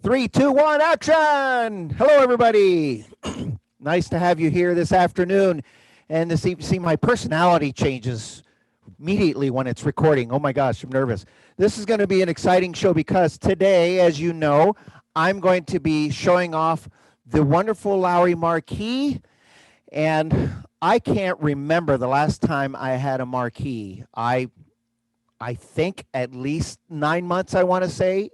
Three, two, one, action! Hello, everybody. Nice to have you here this afternoon. And to see my personality changes immediately when it's recording. Oh my gosh, I'm nervous. This is going to be an exciting show because today, as you know, I'm going to be showing off the wonderful Lowrey Marquee. And I can't remember the last time I had a marquee. I think at least 9 months, I want to say.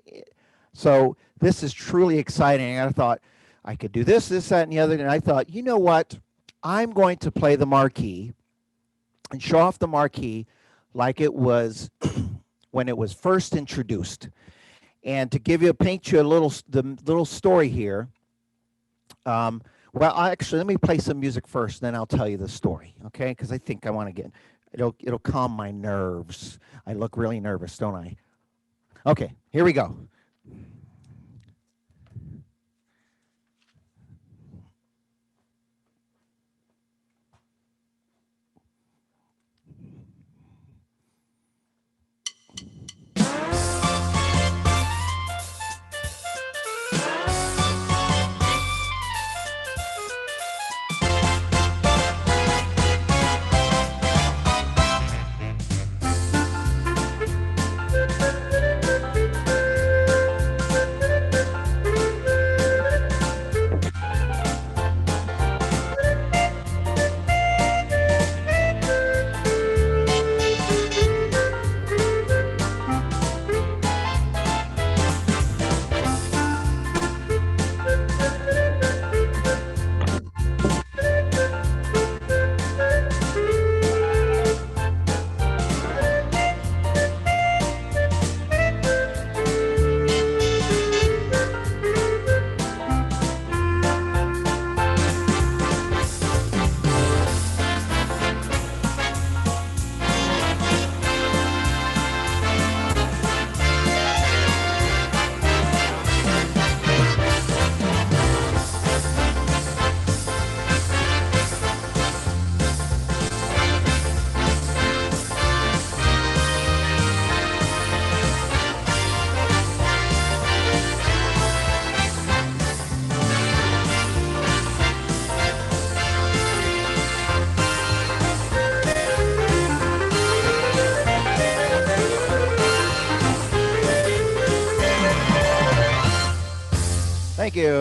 So this is truly exciting. And I thought I could do this, that, and the other. And I thought, you know what? I'm going to play the marquee and show off the marquee like it was when it was first introduced. And to paint you the little story here. Well, actually, let me play some music first, then I'll tell you the story, okay? Because I think I want to it'll calm my nerves. I look really nervous, don't I? Okay, here we go.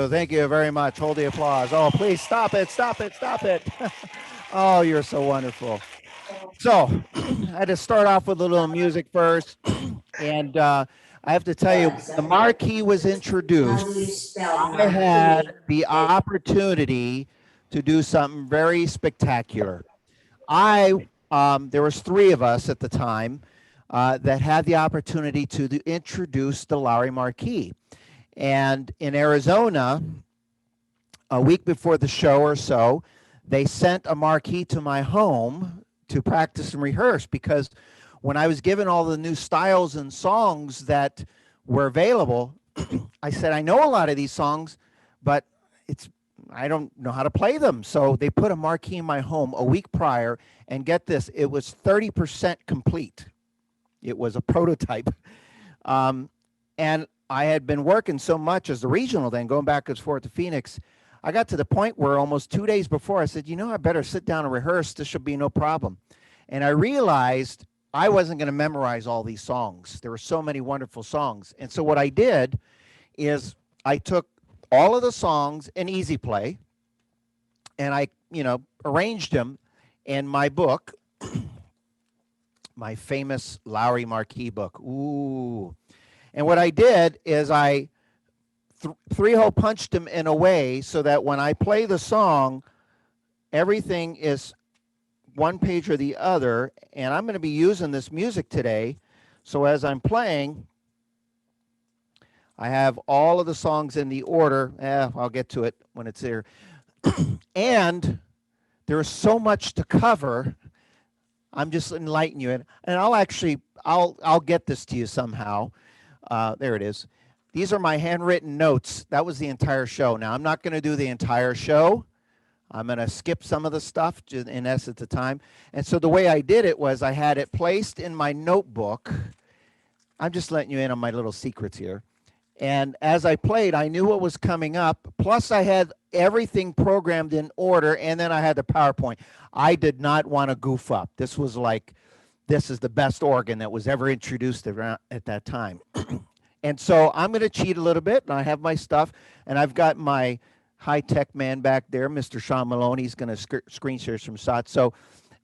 Thank you very much. Hold the applause. Oh, please stop it. Oh, you're so wonderful. So I had to start off with a little music first. And I have to tell you, when the marquee was introduced, I had the opportunity to do something very spectacular. There was three of us at the time that had the opportunity to introduce the Lowrey Marquee. And in Arizona, a week before the show or so, they sent a marquee to my home to practice and rehearse, because when I was given all the new styles and songs that were available, I said, I know a lot of these songs, but I don't know how to play them. So they put a marquee in my home a week prior, and get this, it was 30% complete. It was a prototype. And I had been working so much as the regional then, going back and forth to Phoenix. I got to the point where almost 2 days before I said, I better sit down and rehearse. This should be no problem. And I realized I wasn't going to memorize all these songs. There were so many wonderful songs. And so what I did is I took all of the songs in easy play and I, arranged them in my book, my famous Lowrey Marquee book. Ooh. And what I did is I three-hole punched them in a way so that when I play the song, everything is one page or the other. And I'm going to be using this music today. So as I'm playing, I have all of the songs in the order. I'll get to it when it's there. And there is so much to cover. I'm just enlightening you. And I'll get this to you somehow. There it is. These are my handwritten notes. That was the entire show. Now, I'm not going to do the entire show. I'm going to skip some of the stuff in essence at the time. And so the way I did it was I had it placed in my notebook. I'm just letting you in on my little secrets here. And as I played, I knew what was coming up. Plus, I had everything programmed in order, and then I had the PowerPoint. I did not want to goof up. This was like, this is the best organ that was ever introduced around at that time. And so I'm going to cheat a little bit, and I have my stuff, and I've got my high-tech man back there, Mr. Sean Malone. He's going to screen share some shots. So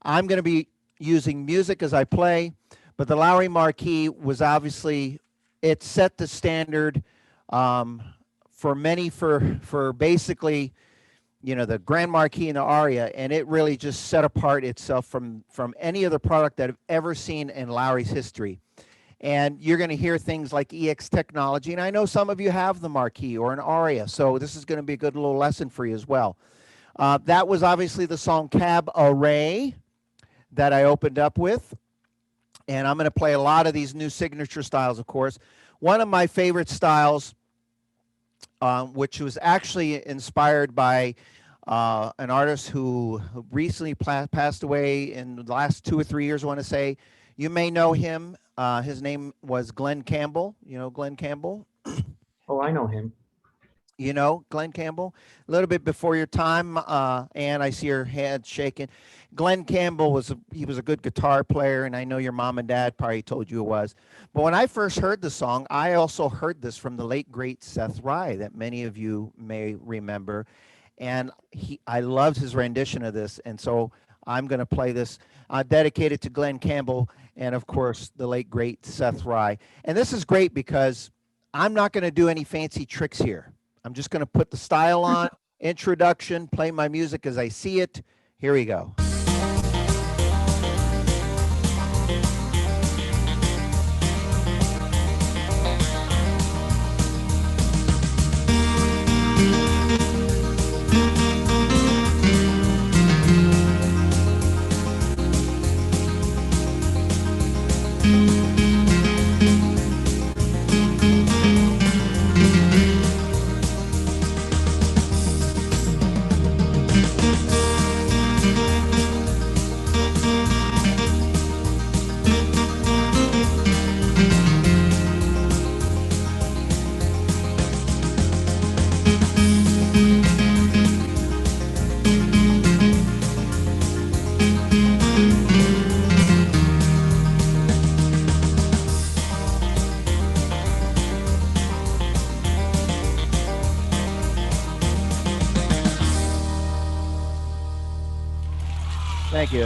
I'm going to be using music as I play, but the Lowrey Marquee was obviously, it set the standard for many, for basically, you know, the Grand Marquee and the Aria, and it really just set apart itself from any other product that I've ever seen in Lowry's history. And you're going to hear things like EX technology, and I know some of you have the Marquee or an Aria, so this is going to be a good little lesson for you as well. That was obviously the song Cab Array that I opened up with, and I'm going to play a lot of these new signature styles, of course. One of my favorite styles, which was actually inspired by an artist who recently passed away in the last 2 or 3 years, I want to say. You may know him. His name was Glenn Campbell. You know Glenn Campbell? Oh, I know him. You know Glenn Campbell? A little bit before your time, and I see your head shaking. Glenn Campbell he was a good guitar player, and I know your mom and dad probably told you it was. But when I first heard the song, I also heard this from the late great Seth Rye that many of you may remember, and I loved his rendition of this, and so I'm going to play this dedicated to Glenn Campbell and of course the late great Seth Rye. And this is great because I'm not going to do any fancy tricks here. I'm just going to put the style on, introduction, play my music as I see it. Here we go.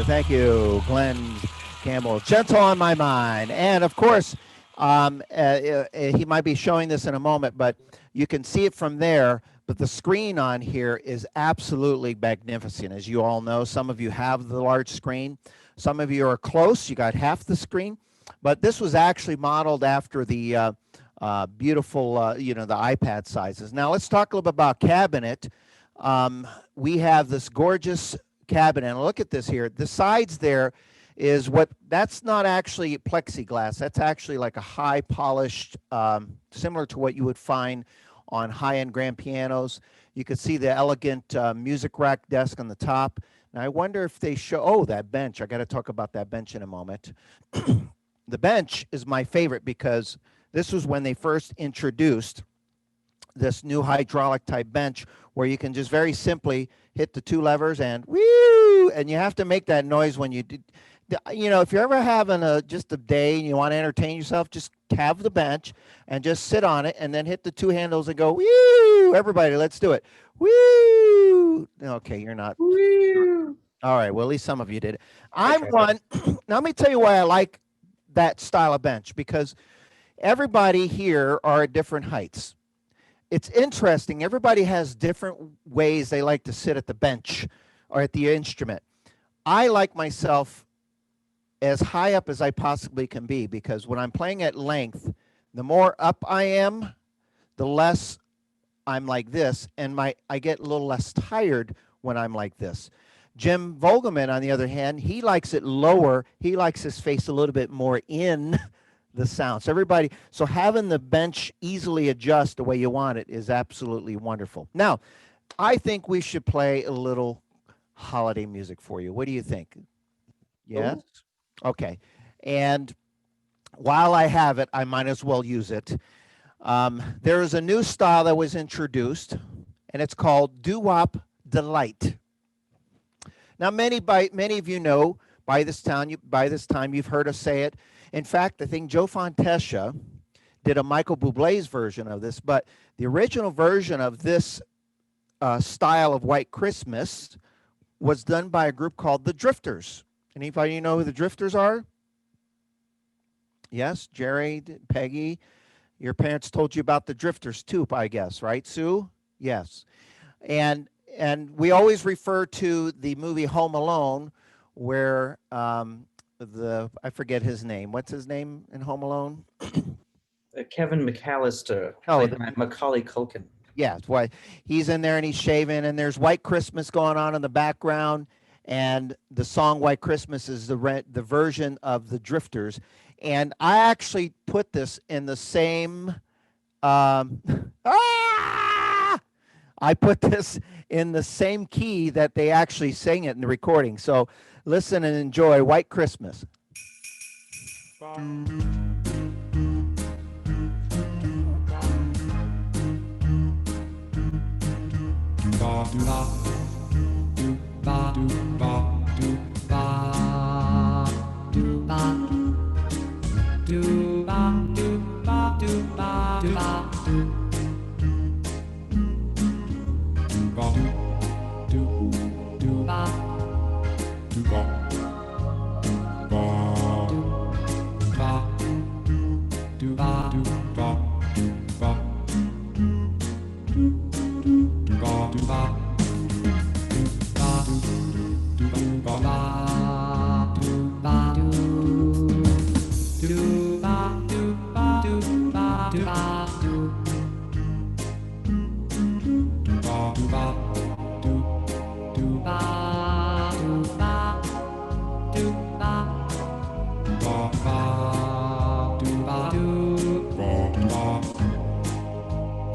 Thank you, Glenn Campbell. Gentle on My Mind. And of course, he might be showing this in a moment, but you can see it from there. But the screen on here is absolutely magnificent. As you all know, some of you have the large screen. Some of you are close. You got half the screen. But this was actually modeled after the beautiful, you know, the iPad sizes. Now, let's talk a little bit about cabinet. We have this gorgeous cabinet. And look at this here. The sides there is that's not actually plexiglass. That's actually like a high polished, similar to what you would find on high-end grand pianos. You can see the elegant music rack desk on the top. Now I wonder if they show, that bench. I got to talk about that bench in a moment. The bench is my favorite because this was when they first introduced this new hydraulic type bench where you can just very simply hit the 2 levers and whoo, and you have to make that noise when you do. You know, if you're ever having just a day and you want to entertain yourself, just have the bench and just sit on it and then hit the 2 handles and go whoo. Everybody, let's do it. Whoo. Okay, you're not. Woo. All right, well, at least some of you did it. I'm one. Now let me tell you why I like that style of bench, because everybody here are at different heights. It's interesting. Everybody has different ways they like to sit at the bench or at the instrument. I like myself as high up as I possibly can be, because when I'm playing at length, the more up I am, the less I'm like this, and I get a little less tired when I'm like this. Jim Vogelman, on the other hand, he likes it lower. He likes his face a little bit more in the sound. So having the bench easily adjust the way you want it is absolutely wonderful. Now, I think we should play a little holiday music for you. What do you think? Yes? Okay. And while I have it, I might as well use it. There is a new style that was introduced, and it's called doo-wop delight. Now, many of you know by this time you've heard us say it. In fact, I think Joe Fontesha did a Michael Bublé's version of this, but the original version of this style of White Christmas was done by a group called the Drifters. Anybody know who the Drifters are? Yes, Jerry, Peggy. Your parents told you about the Drifters too, I guess, right, Sue? Yes. And we always refer to the movie Home Alone, where I forget his name. What's his name in Home Alone? Kevin McAllister, Oh, played by Macaulay Culkin. yeah, why he's in there and he's shaving, and there's White Christmas going on in the background, and the song White Christmas is the version of the Drifters. And I actually put this in the same I put this in the same key that they actually sang it in the recording. So listen and enjoy White Christmas.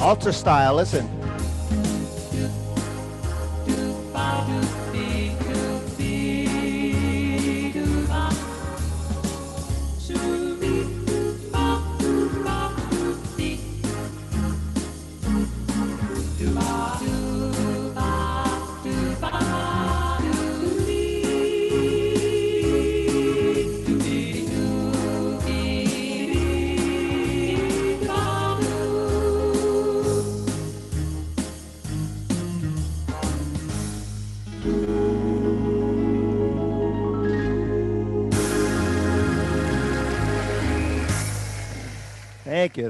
Altar style, listen.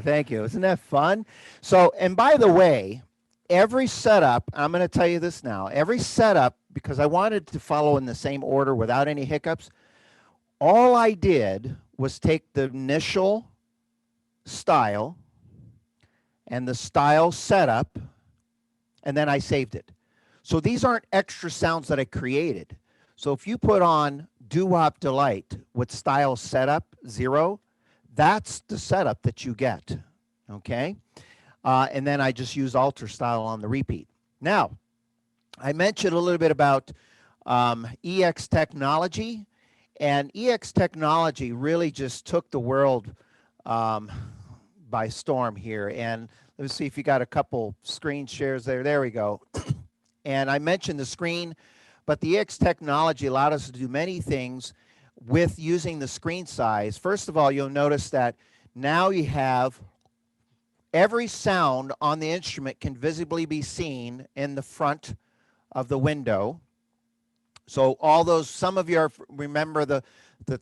Thank you. Isn't that fun? So, and by the way, every setup, I'm going to tell you this now, every setup, because I wanted to follow in the same order without any hiccups, all I did was take the initial style and the style setup, and then I saved it. So these aren't extra sounds that I created. So if you put on doo-wop delight with style setup 0, that's the setup that you get, okay? And then I just use altar style on the repeat. Now, I mentioned a little bit about EX technology, and EX technology really just took the world by storm here. And let's see if you got a couple screen shares there. There we go. And I mentioned the screen, but the EX technology allowed us to do many things with using the screen size. First of all, you'll notice that now you have every sound on the instrument can visibly be seen in the front of the window. So all those, some of you remember the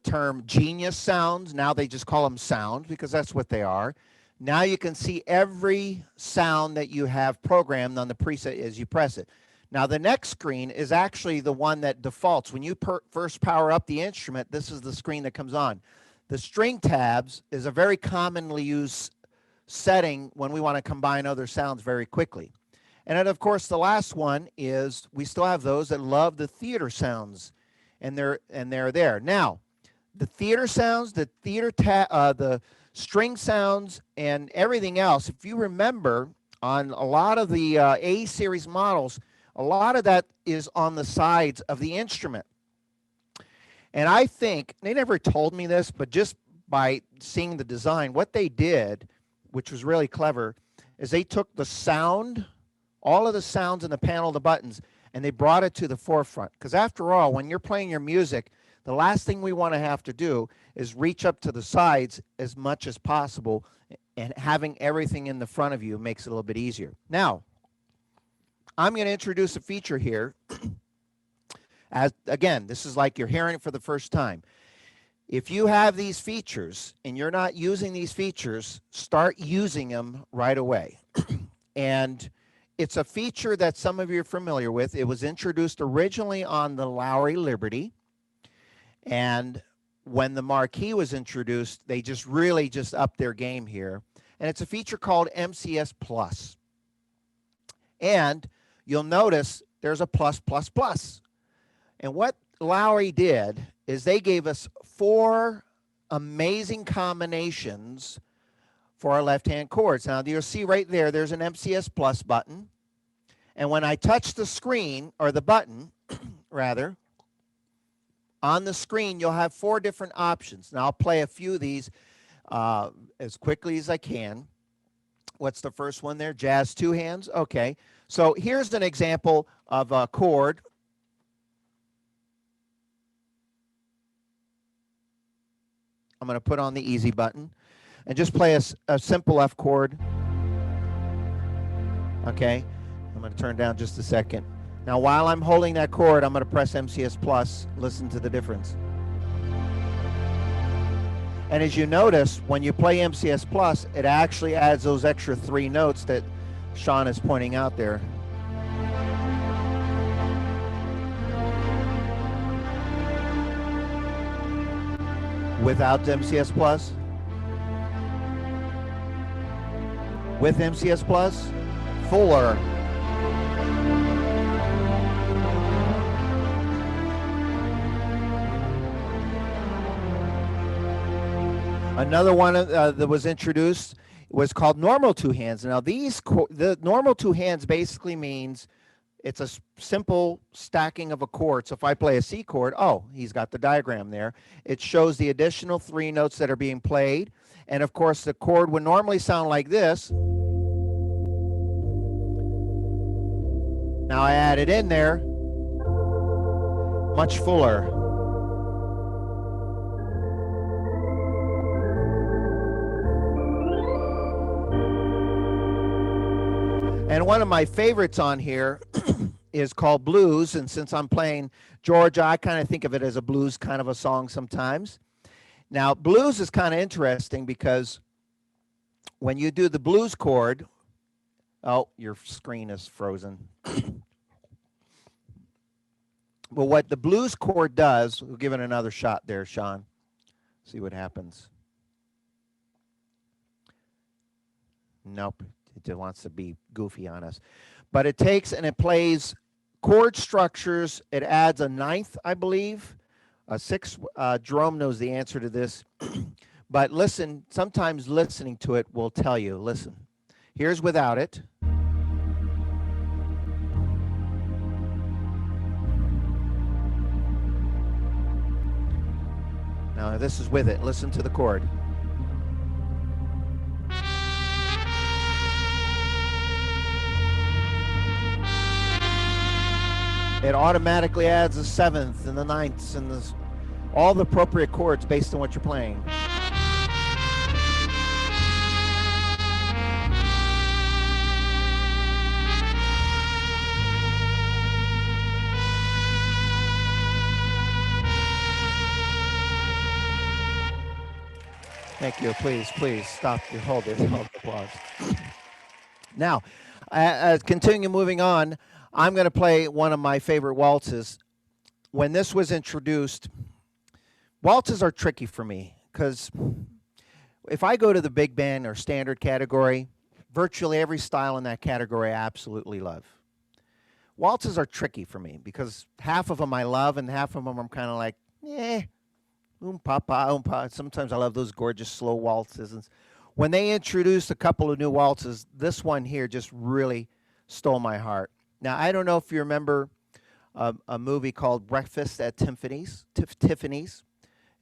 term genius sounds. Now they just call them sounds because that's what they are. Now you can see every sound that you have programmed on the preset as you press it. Now the next screen is actually the one that defaults. When you first power up the instrument, this is the screen that comes on. The string tabs is a very commonly used setting when we want to combine other sounds very quickly. And then of course the last one is we still have those that love the theater sounds, and they're there. Now, the theater sounds, the string sounds, and everything else, if you remember on a lot of the A series models, a lot of that is on the sides of the instrument. And I think, they never told me this, but just by seeing the design, what they did which was really clever, is they took the sound, all of the sounds in the panel, the buttons, and they brought it to the forefront. Because after all, when you're playing your music, the last thing we want to have to do is reach up to the sides as much as possible, and having everything in the front of you makes it a little bit easier. Now, I'm going to introduce a feature here. As again, this is like you're hearing it for the first time. If you have these features and you're not using these features, start using them right away. And it's a feature that some of you are familiar with. It was introduced originally on the Lowrey Liberty. And when the Marquee was introduced, they just really just upped their game here. And it's a feature called MCS Plus. And you'll notice there's a plus, plus, plus. And what Lowrey did is they gave us 4 amazing combinations for our left-hand chords. Now, you'll see right there, there's an MCS Plus button. And when I touch the screen, or the button, rather, on the screen, you'll have 4 different options. Now, I'll play a few of these as quickly as I can. What's the first one there? Jazz 2 hands? Okay. So here's an example of a chord. I'm going to put on the easy button and just play a simple F chord. Okay. I'm going to turn down just a second. Now, while I'm holding that chord, I'm going to press MCS Plus. Listen to the difference. And as you notice, when you play MCS Plus, it actually adds those extra 3 notes that Sean is pointing out there. Without MCS Plus? With MCS Plus? Fuller. Another one that was introduced was called normal 2 hands. Now, the normal 2 hands basically means it's a simple stacking of a chord. So if I play a C chord, oh, he's got the diagram there. It shows the additional 3 notes that are being played. And of course, the chord would normally sound like this. Now I add it in there, much fuller. And one of my favorites on here is called Blues. And since I'm playing Georgia, I kind of think of it as a blues kind of a song sometimes. Now, blues is kind of interesting because when you do the blues chord, oh, your screen is frozen. Well, what the blues chord does, we'll give it another shot there, Sean. See what happens. Nope. It wants to be goofy on us. But it takes and it plays chord structures. It adds a 9th, I believe. A 6th. Jerome knows the answer to this. But listen, sometimes listening to it will tell you. Listen. Here's without it. Now this is with it. Listen to the chord. It automatically adds the 7th and the 9ths and all the appropriate chords based on what you're playing. Thank you. Please stop. Hold it. Hold the applause. Now, continue moving on. I'm going to play one of my favorite waltzes. When this was introduced, waltzes are tricky for me because if I go to the big band or standard category, virtually every style in that category I absolutely love. Waltzes are tricky for me because half of them I love and half of them I'm kind of like, pa. Sometimes I love those gorgeous slow waltzes. And when they introduced a couple of new waltzes, this one here just really stole my heart. Now, I don't know if you remember a movie called Breakfast at Tiffany's.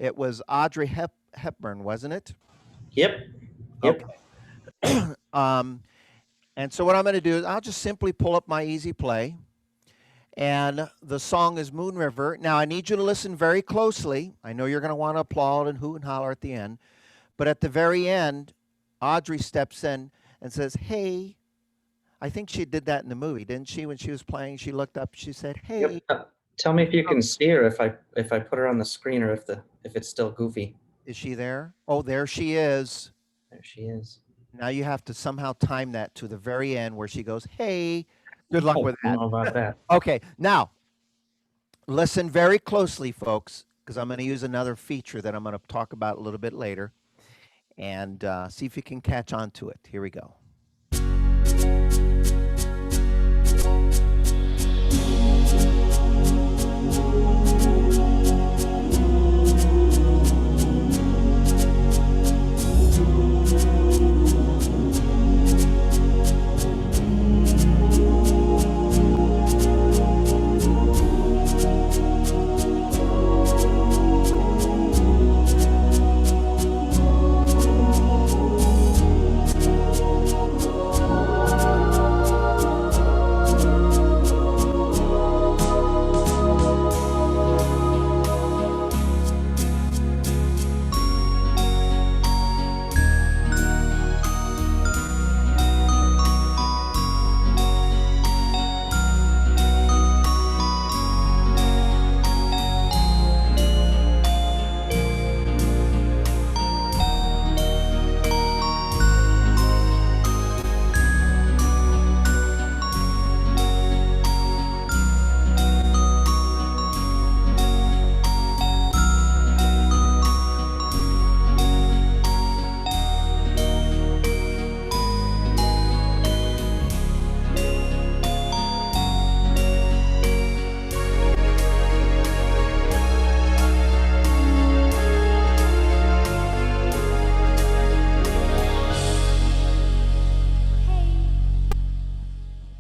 It was Audrey Hepburn, wasn't it? Yep. Okay. um, and so what I'm going to do is I'll just simply pull up my easy play. And the song is Moon River. Now, I need you to listen very closely. I know you're going to want to applaud and hoot and holler at the end. But at the very end, Audrey steps in and says, "Hey." I think she did that in the movie, didn't she? When she was playing, she looked up, she said, "Hey." Yep. Tell me if you can see her if I put her on the screen or if it's still goofy. Is she there? Oh, there she is. There she is. Now you have to somehow time that to the very end where she goes, "Hey." Good luck Oh, with I don't that. know about that. Okay, now listen very closely, folks, because I'm going to use another feature that I'm going to talk about a little bit later and see if you can catch on to it. Here we go.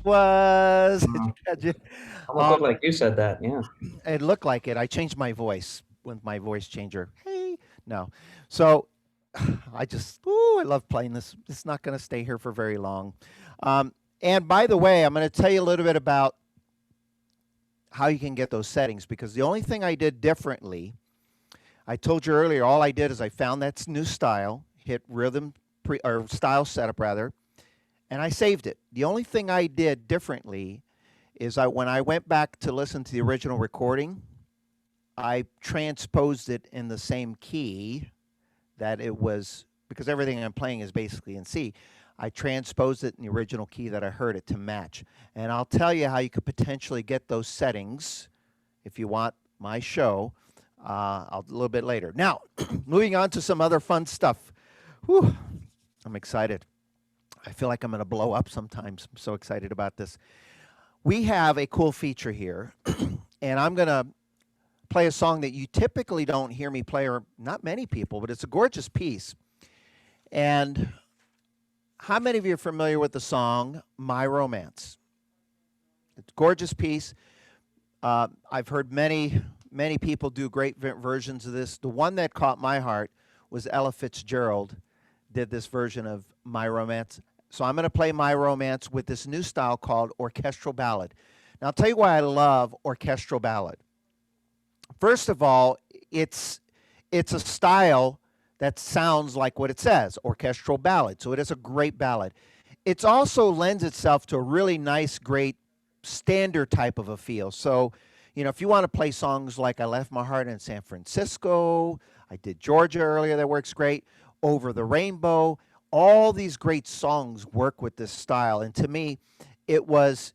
Was did you Mhm. catch it? Almost looked like you said that. Yeah. It looked like it. I changed my voice with my voice changer. Hey, no. So I just, ooh, I love playing this. It's not going to stay here for very long. And by the way, I'm going to tell you a little bit about how you can get those settings because the only thing I did differently, I told you earlier, all I did is I found that new style, hit rhythm or style setup rather, and I saved it. The only thing I did differently is when I went back to listen to the original recording, I transposed it in the same key that it was because everything I'm playing is basically in C. I transposed it in the original key that I heard it to match. And I'll tell you how you could potentially get those settings if you want my show a little bit later. Now, moving on to some other fun stuff. Whew, I'm excited. I feel like I'm going to blow up sometimes. I'm so excited about this. We have a cool feature here, and I'm going to play a song that you typically don't hear me play, or not many people, but it's a gorgeous piece. And how many of you are familiar with the song My Romance? It's a gorgeous piece. I've heard many people do great versions of this. The one that caught my heart was Ella Fitzgerald did this version of My Romance. So I'm going to play My Romance with this new style called orchestral ballad. Now I'll tell you why I love orchestral ballad. First of all, it's a style that sounds like what it says, orchestral ballad. So it is a great ballad. It also lends itself to a really nice, great standard type of a feel. So, if you want to play songs like I Left My Heart in San Francisco, I did Georgia earlier, that works great, Over the Rainbow, all these great songs work with this style. And to me, it was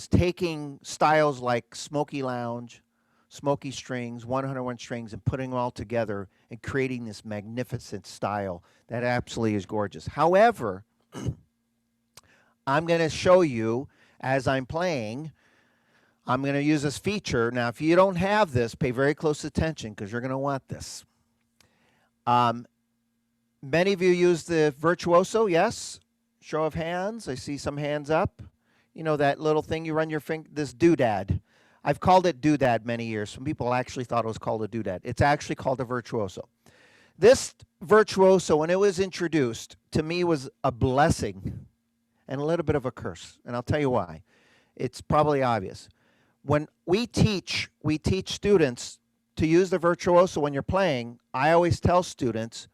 taking styles like Smoky Lounge, Smoky Strings, 101 Strings, and putting them all together and creating this magnificent style that absolutely is gorgeous. However, I'm going to show you as I'm playing, I'm going to use this feature. Now, if you don't have this, pay very close attention because you're going to want this. Many of you use the virtuoso, yes? Show of hands. I see some hands up. You know that little thing you run your finger, this doodad. I've called it doodad many years. Some people actually thought it was called a doodad. It's actually called a virtuoso. This virtuoso, when it was introduced, to me was a blessing and a little bit of a curse. And I'll tell you why. It's probably obvious. When we teach students to use the virtuoso when you're playing. I always tell students,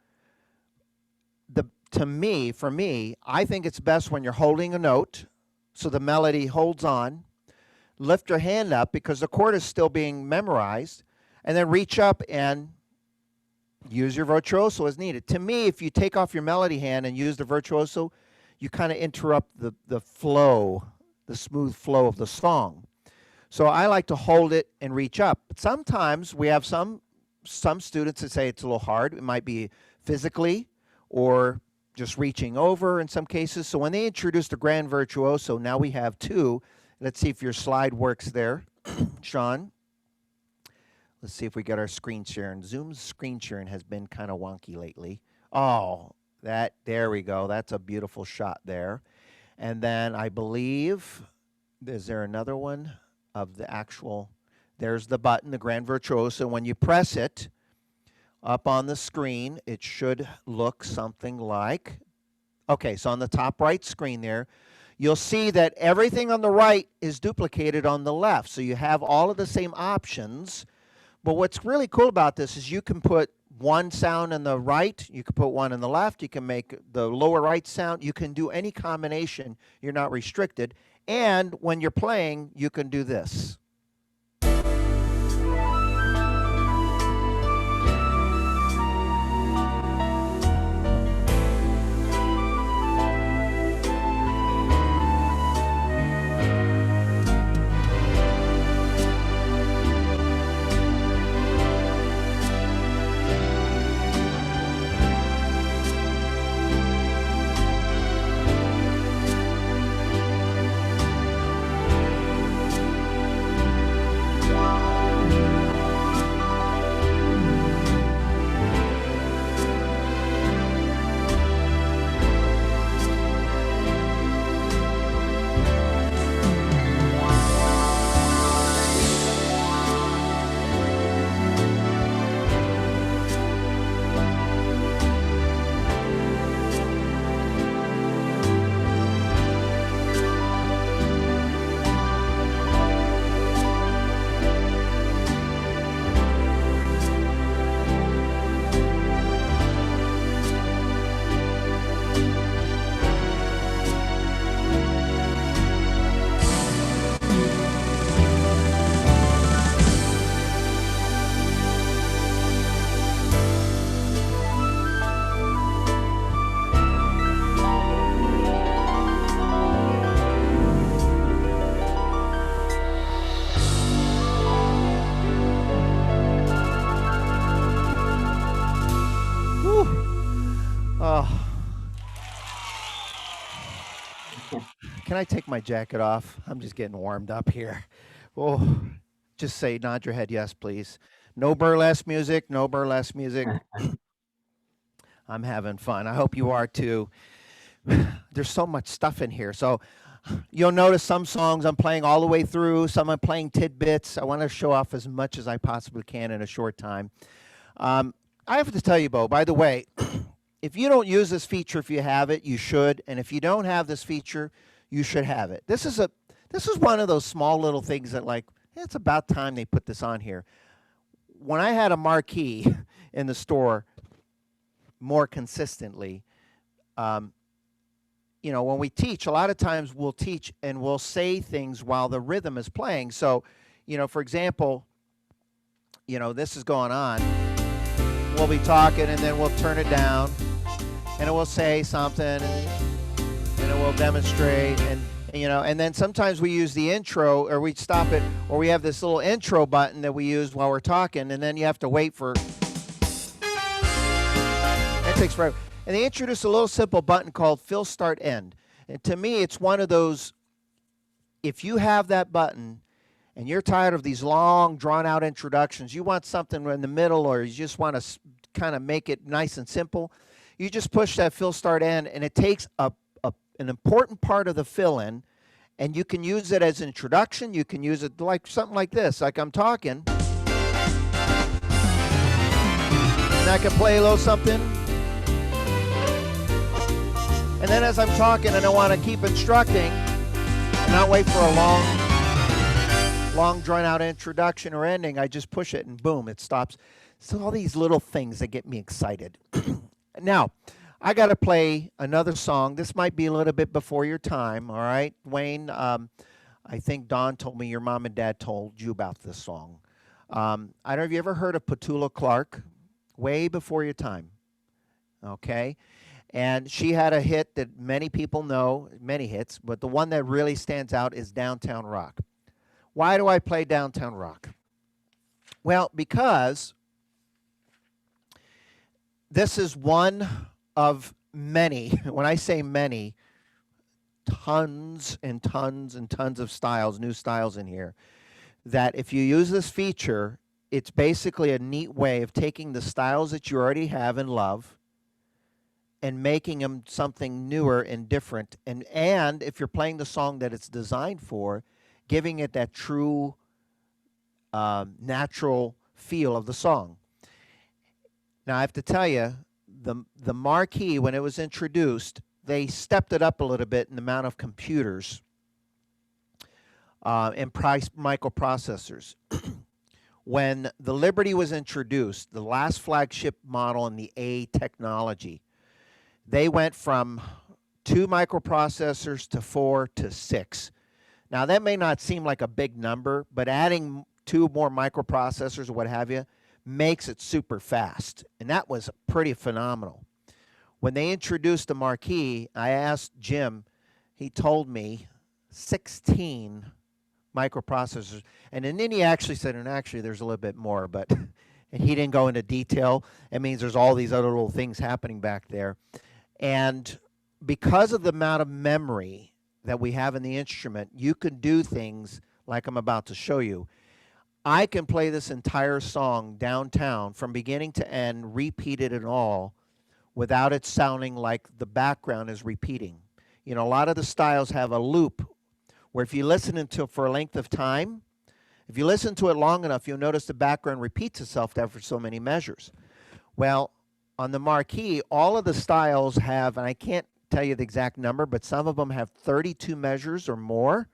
for me, I think it's best when you're holding a note so the melody holds on. Lift your hand up because the chord is still being memorized, and then reach up and use your virtuoso as needed. To me, if you take off your melody hand and use the virtuoso, you kind of interrupt the flow, the smooth flow of the song. So I like to hold it and reach up. But sometimes we have some students that say it's a little hard. It might be physically or just reaching over in some cases. So when they introduced the grand virtuoso, now we have two. Let's see if your slide works there, Sean. Let's see if we get our screen sharing. Zoom's screen sharing has been kind of wonky lately. Oh, there we go. That's a beautiful shot there. And then I believe, is there another one of the actual, there's the button, the grand virtuoso. When you press it up on the screen, it should look something like, okay, so on the top right screen there, you'll see that everything on the right is duplicated on the left. So you have all of the same options. But what's really cool about this is you can put one sound in the right, you can put one in the left, you can make the lower right sound, you can do any combination, you're not restricted. And when you're playing, you can do this. Can I take my jacket off? I'm just getting warmed up here. Oh, just say, nod your head, yes, please. No burlesque music, no burlesque music. I'm having fun. I hope you are too. There's so much stuff in here. So you'll notice some songs I'm playing all the way through, some I'm playing tidbits. I want to show off as much as I possibly can in a short time. I have to tell you, Bo, by the way, if you don't use this feature, if you have it, you should. And if you don't have this feature, you should have it. This is one of those small little things that, like, it's about time they put this on here. When I had a marquee in the store more consistently, when we teach, a lot of times we'll teach and we'll say things while the rhythm is playing. So, for example, this is going on. We'll be talking and then we'll turn it down and it will say something and it will demonstrate and then sometimes we use the intro or we stop it or we have this little intro button that we use while we're talking and then you have to wait for, it takes forever. And they introduced a little simple button called fill, start, end. And to me, it's one of those, if you have that button and you're tired of these long, drawn-out introductions, you want something in the middle or you just want to kind of make it nice and simple, you just push that fill, start, end, and it takes an important part of the fill-in, and you can use it as an introduction. You can use it like something like this, like I'm talking. And I can play a little something. And then as I'm talking and I want to keep instructing and not wait for a long drawn out introduction or ending, I just push it and boom, it stops. So all these little things that get me excited. Now, I got to play another song. This might be a little bit before your time, all right? Wayne, I think Don told me your mom and dad told you about this song. I don't know if you ever heard of Petula Clark, way before your time, okay? And she had a hit that many people know, many hits, but the one that really stands out is Downtown Rock. Why do I play Downtown Rock? Well, because this is one of many, when I say many, tons and tons and tons of styles, new styles in here, that if you use this feature, it's basically a neat way of taking the styles that you already have and love and making them something newer and different. And if you're playing the song that it's designed for, giving it that true natural feel of the song. Now, I have to tell you, the Marquee, when it was introduced, they stepped it up a little bit in the amount of computers and price microprocessors. When the Liberty was introduced, the last flagship model in the A technology, they went from 2 microprocessors to 4 to 6. Now, that may not seem like a big number, but adding 2 more microprocessors or what have you makes it super fast. And that was pretty phenomenal. When they introduced the Marquee, I asked Jim, he told me 16 microprocessors. And then he actually said, and actually there's a little bit more, but and he didn't go into detail. It means there's all these other little things happening back there. And because of the amount of memory that we have in the instrument, you can do things like I'm about to show you. I can play this entire song downtown from beginning to end, repeat it and all, without it sounding like the background is repeating. You know, a lot of the styles have a loop where if you listen to it for a length of time, if you listen to it long enough, you'll notice the background repeats itself after so many measures. Well, on the Marquee, all of the styles have, and I can't tell you the exact number, but some of them have 32 measures or more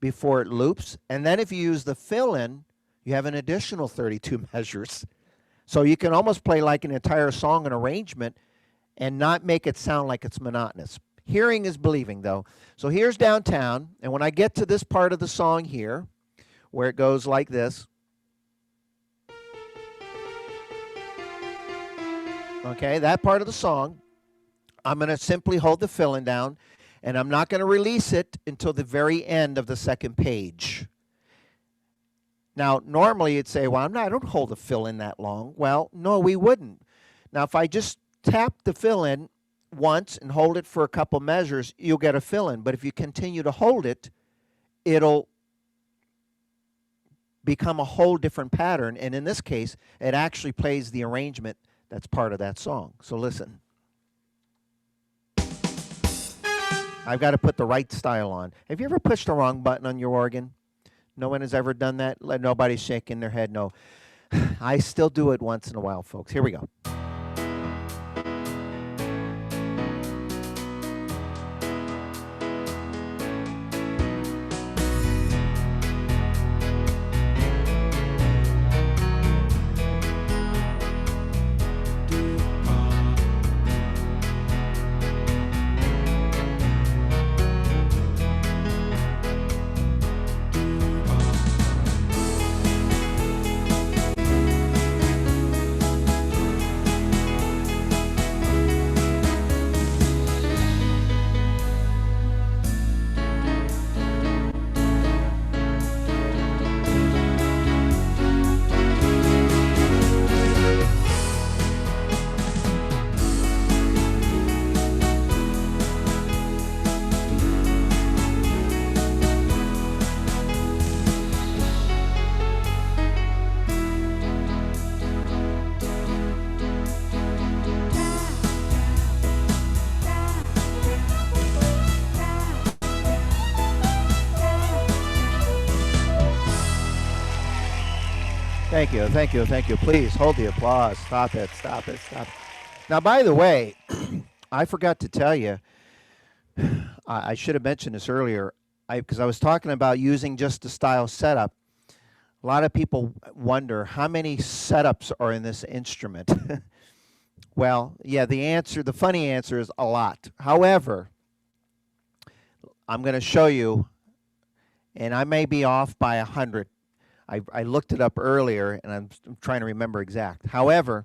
before it loops. And then if you use the fill-in, you have an additional 32 measures. So you can almost play like an entire song and arrangement and not make it sound like it's monotonous. Hearing is believing, though. So here's Downtown, and when I get to this part of the song here, where it goes like this, okay, that part of the song, I'm going to simply hold the fill-in down, and I'm not going to release it until the very end of the second page. Now, normally you'd say, well, I don't hold the fill-in that long. Well, no, we wouldn't. Now, if I just tap the fill-in once and hold it for a couple measures, you'll get a fill-in. But if you continue to hold it, it'll become a whole different pattern. And in this case, it actually plays the arrangement that's part of that song. So listen. I've got to put the right style on. Have you ever pushed the wrong button on your organ? No one has ever done that? Nobody's shaking their head, no. I still do it once in a while, folks. Here we go. Thank you, thank you, thank you. Please hold the applause. Stop it, stop it, stop it. Now, by the way, I forgot to tell you, I should have mentioned this earlier, because I was talking about using just the style setup. A lot of people wonder how many setups are in this instrument. Well, yeah, the funny answer is a lot. However, I'm going to show you, and I may be off by 100. I looked it up earlier, and I'm trying to remember exact. However,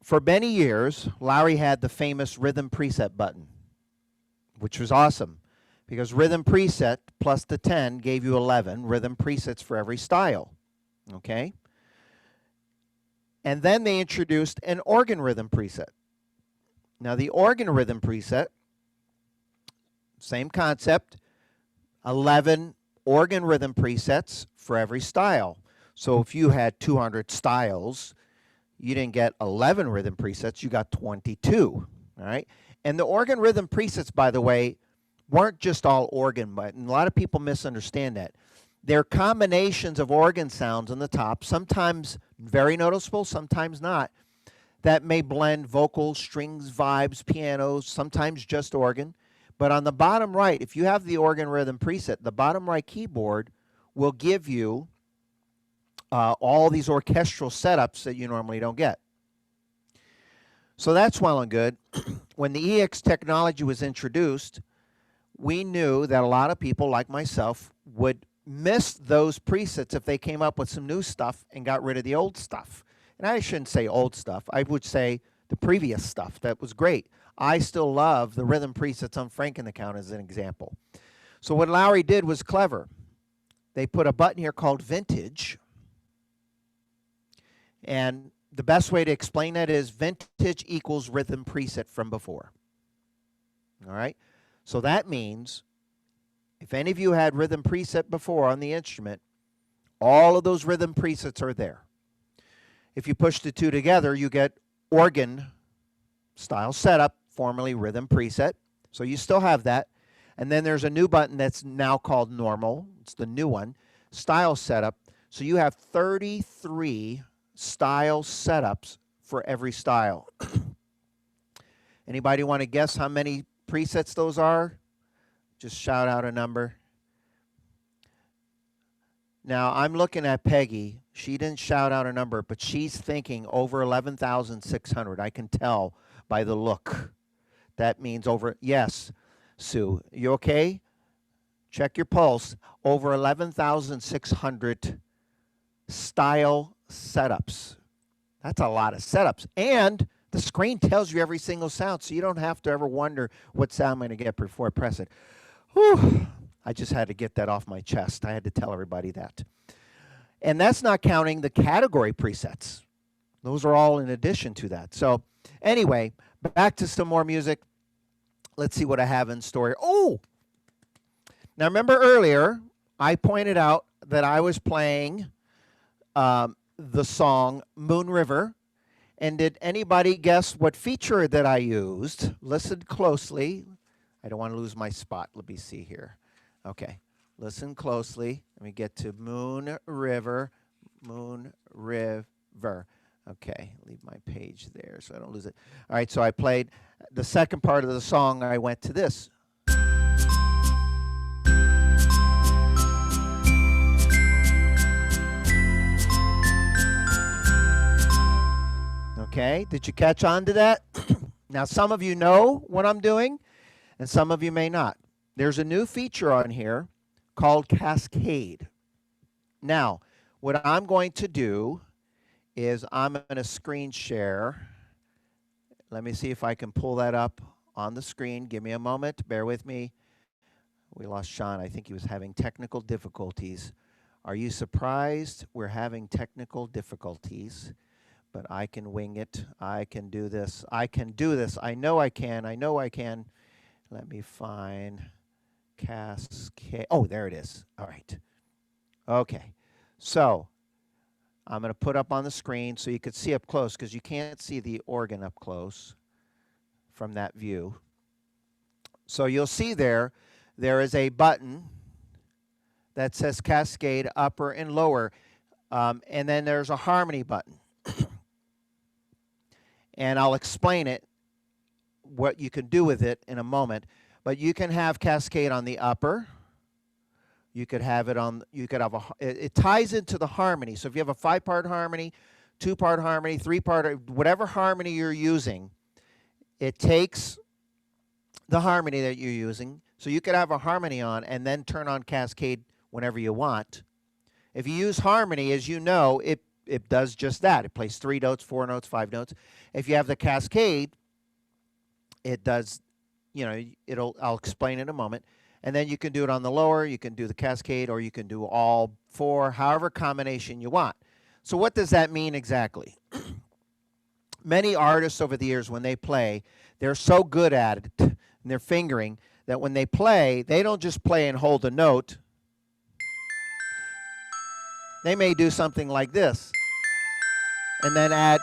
for many years, Lowrey had the famous rhythm preset button, which was awesome because rhythm preset plus the 10 gave you 11 rhythm presets for every style. Okay? And then they introduced an organ rhythm preset. Now, the organ rhythm preset, same concept, 11 organ rhythm presets for every style. So if you had 200 styles, you didn't get 11 rhythm presets, you got 22. All right? And the organ rhythm presets, by the way, weren't just all organ, but a lot of people misunderstand that. They're combinations of organ sounds on the top, sometimes very noticeable, sometimes not, that may blend vocals, strings, vibes, pianos, sometimes just organ. But on the bottom right, if you have the organ rhythm preset, the bottom right keyboard will give you all these orchestral setups that you normally don't get. So that's well and good. When the EX technology was introduced, we knew that a lot of people like myself would miss those presets if they came up with some new stuff and got rid of the old stuff. And I shouldn't say old stuff. I would say the previous stuff that was great. I still love the rhythm presets on Franken account as an example. So what Lowrey did was clever. They put a button here called Vintage. And the best way to explain that is vintage equals rhythm preset from before. All right? So that means if any of you had rhythm preset before on the instrument, all of those rhythm presets are there. If you push the two together, you get organ style setup, formerly rhythm preset. So you still have that. And then there's a new button that's now called normal. It's the new one, style setup. So you have 33 style setups for every style. Anybody want to guess how many presets those are? Just shout out a number. Now, I'm looking at Peggy. She didn't shout out a number, but she's thinking over 11,600. I can tell by the look. That means over, yes, Sue, you okay? Check your pulse. Over 11,600 style setups. That's a lot of setups. And the screen tells you every single sound, so you don't have to ever wonder what sound I'm going to get before I press it. Whew. I just had to get that off my chest. I had to tell everybody that. And that's not counting the category presets. Those are all in addition to that. So anyway, back to some more music. Let's see what I have in store. Oh! Now remember earlier, I pointed out that I was playing the song Moon River. And did anybody guess what feature that I used? Listen closely. I don't want to lose my spot. Let me see here. Okay, listen closely. Let me get to Moon River. Moon River. Okay, leave my page there so I don't lose it. All right, so I played the second part of the song. I went to this. Okay, did you catch on to that? Now, some of you know what I'm doing, and some of you may not. There's a new feature on here called Cascade. Now, what I'm going to do is I'm going to screen share. Let me see if I can pull that up on the screen. Give me a moment. Bear with me. We lost Sean. I think he was having technical difficulties. Are you surprised we're having technical difficulties? But I can wing it. I can do this. I can do this. I know I can. I know I can. Let me find Cascade. Oh, there it is. All right. Okay. So I'm going to put up on the screen so you could see up close because you can't see the organ up close from that view. So you'll see there is a button that says Cascade upper and lower. And then there's a harmony button. And I'll explain it, what you can do with it in a moment. But you can have cascade on the upper. You could have it on, you could have it ties into the harmony. So if you have a 5-part harmony, 2-part harmony, 3-part, whatever harmony you're using, it takes the harmony that you're using. So you could have a harmony on and then turn on cascade whenever you want. If you use harmony, as you know, it does just that. It plays 3 notes, 4 notes, 5 notes. If you have the cascade, it does, you know, I'll explain in a moment. And then you can do it on the lower, you can do the cascade, or you can do all 4, however combination you want. So what does that mean exactly? Many artists over the years, when they play, they're so good at it, and their fingering, that when they play, they don't just play and hold a note. They may do something like this, and then add,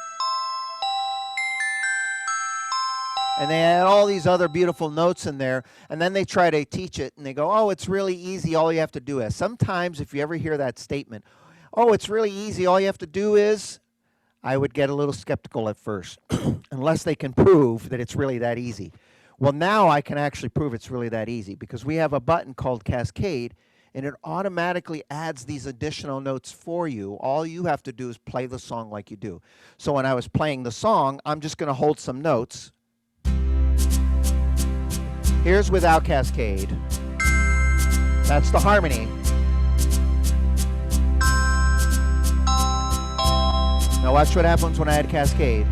and they add all these other beautiful notes in there, and then they try to teach it, and they go, oh, it's really easy, all you have to do is. Sometimes, if you ever hear that statement, oh, it's really easy, all you have to do is, I would get a little skeptical at first, unless they can prove that it's really that easy. Well, now I can actually prove it's really that easy, because we have a button called Cascade, and it automatically adds these additional notes for you. All you have to do is play the song like you do. So when I was playing the song, I'm just going to hold some notes. Here's without cascade. That's the harmony. Now watch what happens when I add cascade.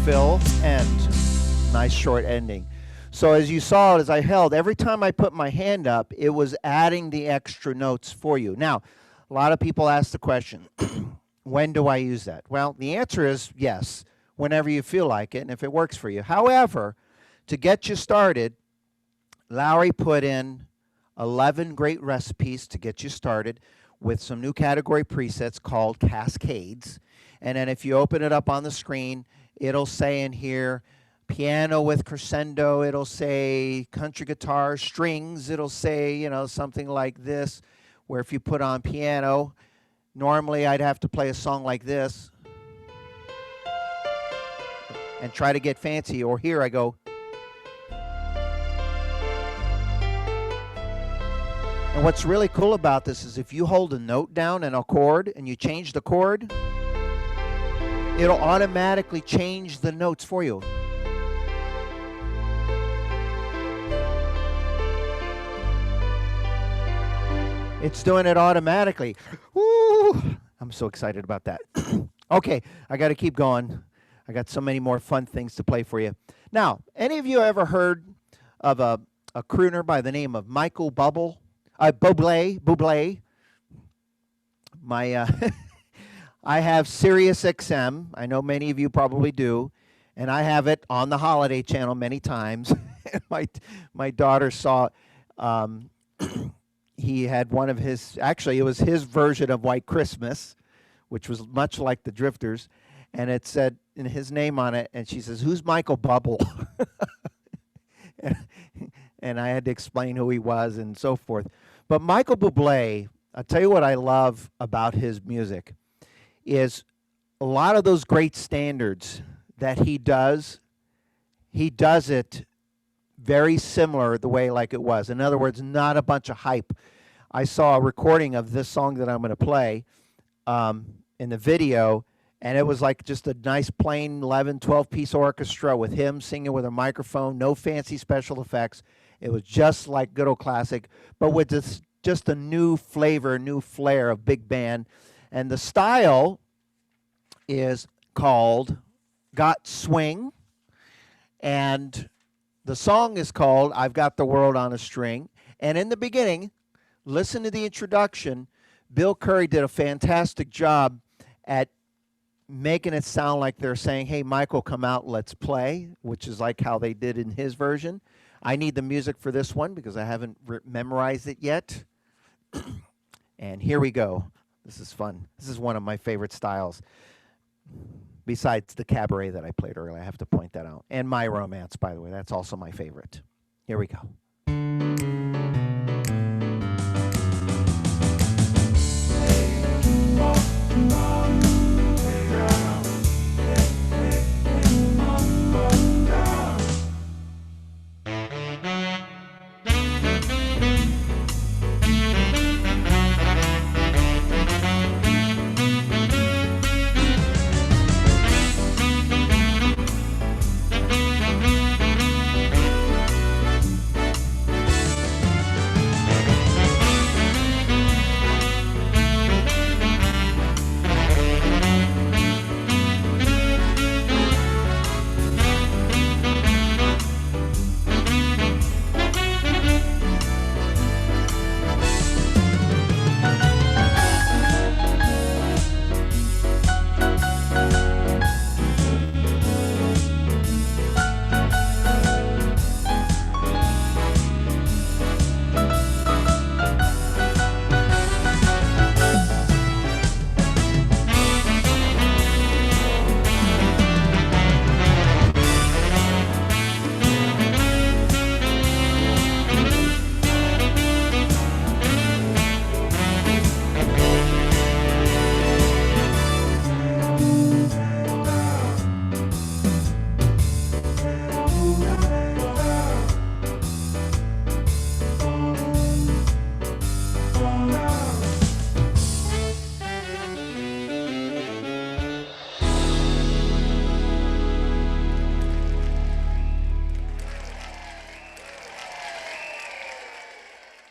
Fill, end. Nice short ending. So as you saw, as I held, every time I put my hand up, it was adding the extra notes for you. Now, a lot of people ask the question, when do I use that? Well, the answer is yes, whenever you feel like it and if it works for you. However, to get you started, Lowrey put in 11 great recipes to get you started with some new category presets called Cascades. And then if you open it up on the screen, it'll say in here, piano with crescendo, it'll say country guitar, strings, it'll say, you know, something like this, where if you put on piano, normally I'd have to play a song like this and try to get fancy, or here I go. And what's really cool about this is if you hold a note down and a chord and you change the chord, it'll automatically change the notes for you. It's doing it automatically. Woo! I'm so excited about that. Okay, I got to keep going. I got so many more fun things to play for you. Now, any of you ever heard of a crooner by the name of Michael Bublé? Bublé. My I have Sirius XM. I know many of you probably do, and I have it on the Holiday Channel many times. my daughter saw he had one of his, actually it was his version of White Christmas, which was much like the Drifters, and it said in his name on it, and she says, "Who's Michael Bublé?" And I had to explain who he was and so forth. But Michael Bublé, I'll tell you what I love about his music, is a lot of those great standards that he does it very similar the way like it was. In other words, not a bunch of hype. I saw a recording of this song that I'm going to play in the video, and it was like just a nice plain 11, 12-piece orchestra with him singing with a microphone, no fancy special effects. It was just like good old classic, but with this just a new flavor, new flair of big band. And the style is called Got Swing, and the song is called I've Got the World on a String. And in the beginning, listen to the introduction. Bill Curry did a fantastic job at making it sound like they're saying, hey, Michael, come out, let's play, which is like how they did in his version. I need the music for this one because I haven't memorized it yet. And here we go. This is fun. This is one of my favorite styles. Besides the cabaret that I played earlier, I have to point that out. And My Romance, by the way, that's also my favorite. Here we go.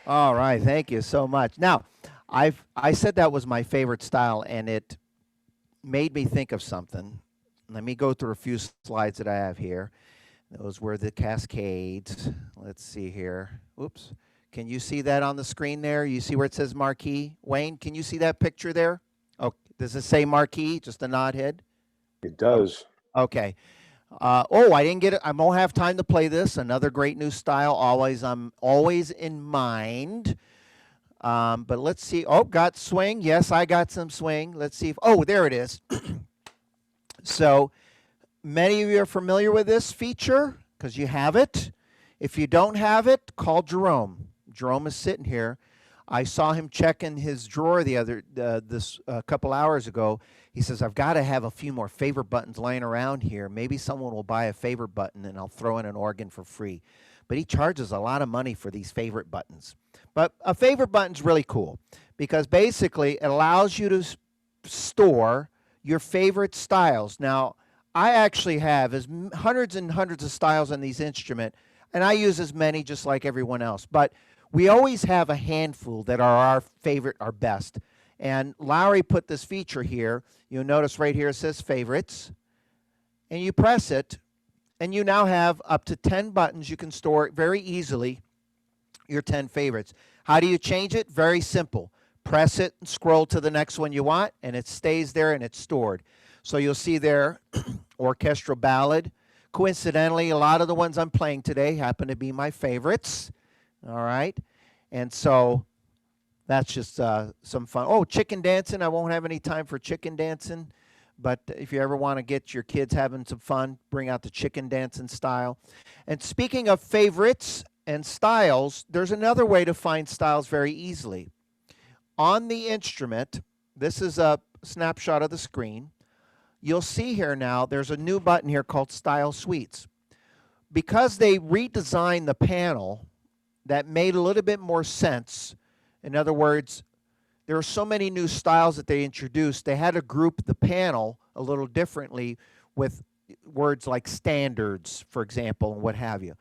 All right, thank you so much. Now, I said that was my favorite style, and it made me think of something. Let me go through a few slides that I have here. Those were the cascades. Let's see here. Oops. Can you see that on the screen there? You see where it says Marquee? Wayne, can you see that picture there? Oh, does it say Marquee? Just a nod head? It does. Okay. Oh, I didn't get it. I won't have time to play this. Another great new style. I'm always in mind. But let's see. Oh, got swing. Yes, I got some swing. Let's see if. Oh, there it is. So many of you are familiar with this feature because you have it. If you don't have it, call Jerome. Jerome is sitting here. I saw him checking his drawer this couple hours ago. He says, I've got to have a few more favorite buttons laying around here. Maybe someone will buy a favorite button and I'll throw in an organ for free. But he charges a lot of money for these favorite buttons. But a favorite button's really cool because basically it allows you to store your favorite styles. Now, I actually have hundreds and hundreds of styles on these instruments, and I use as many just like everyone else. But we always have a handful that are our favorite, our best. And Lowrey put this feature here. You'll notice right here it says favorites. And you press it, and you now have up to 10 buttons. You can store it very easily, your 10 favorites. How do you change it? Very simple. Press it and scroll to the next one you want, and it stays there and it's stored. So you'll see there, orchestral ballad. Coincidentally, a lot of the ones I'm playing today happen to be my favorites. All right. And so that's just some fun. Oh, chicken dancing. I won't have any time for chicken dancing. But if you ever want to get your kids having some fun, bring out the chicken dancing style. And speaking of favorites and styles, there's another way to find styles very easily. On the instrument, this is a snapshot of the screen. You'll see here now there's a new button here called Style Suites. Because they redesigned the panel, that made a little bit more sense. In other words, there are so many new styles that they introduced. They had to group the panel a little differently with words like standards, for example, and what have you.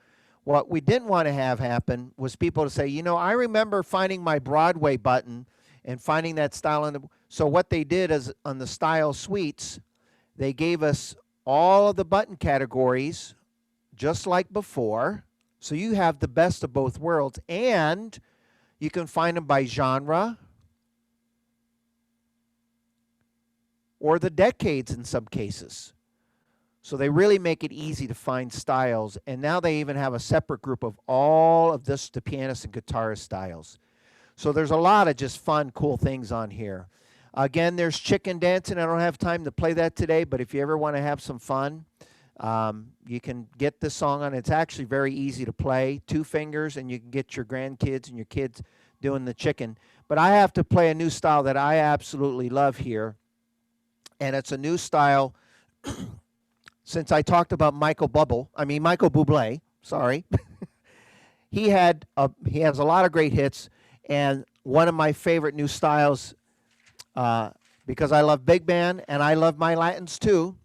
What we didn't want to have happen was people to say, I remember finding my Broadway button and finding that style. So what they did is on the style suites, they gave us all of the button categories just like before. So you have the best of both worlds, and you can find them by genre or the decades in some cases. So they really make it easy to find styles. And now they even have a separate group of all of this, the pianist and guitarist styles. So there's a lot of just fun, cool things on here. Again, there's chicken dancing. I don't have time to play that today, but if you ever want to have some fun, you can get this song on. It's actually very easy to play. 2 fingers, and you can get your grandkids and your kids doing the chicken. But I have to play a new style that I absolutely love here. And it's a new style. Since I talked about Michael Bublé, sorry. he has a lot of great hits, and one of my favorite new styles, because I love big band and I love my Latins too.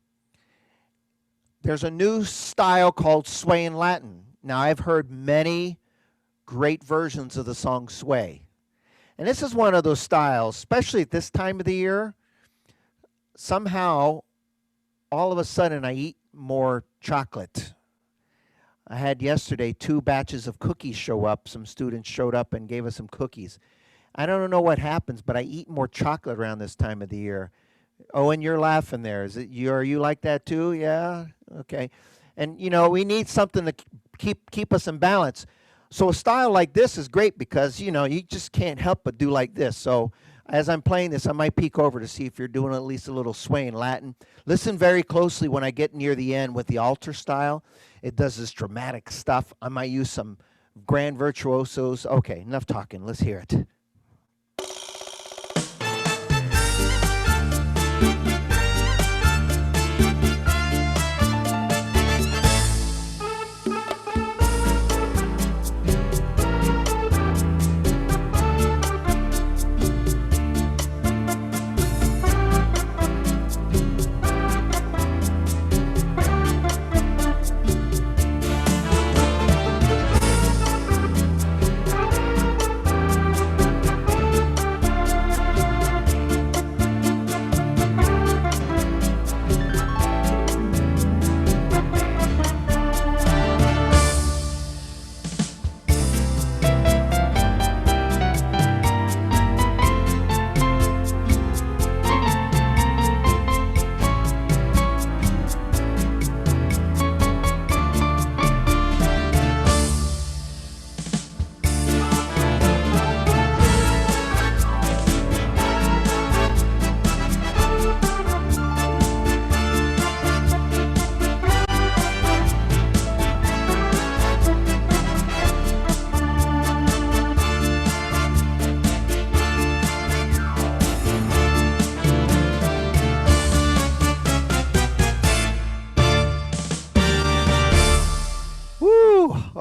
There's a new style called Sway in Latin. Now, I've heard many great versions of the song Sway. And this is one of those styles, especially at this time of the year. Somehow, all of a sudden, I eat more chocolate. I had yesterday 2 batches of cookies show up. Some students showed up and gave us some cookies. I don't know what happens, but I eat more chocolate around this time of the year. Oh, and you're laughing there. Are you like that too? Yeah? Okay. And, we need something to keep us in balance. So a style like this is great because, you just can't help but do like this. So as I'm playing this, I might peek over to see if you're doing at least a little sway in Latin. Listen very closely when I get near the end with the altar style. It does this dramatic stuff. I might use some grand virtuosos. Okay, enough talking. Let's hear it.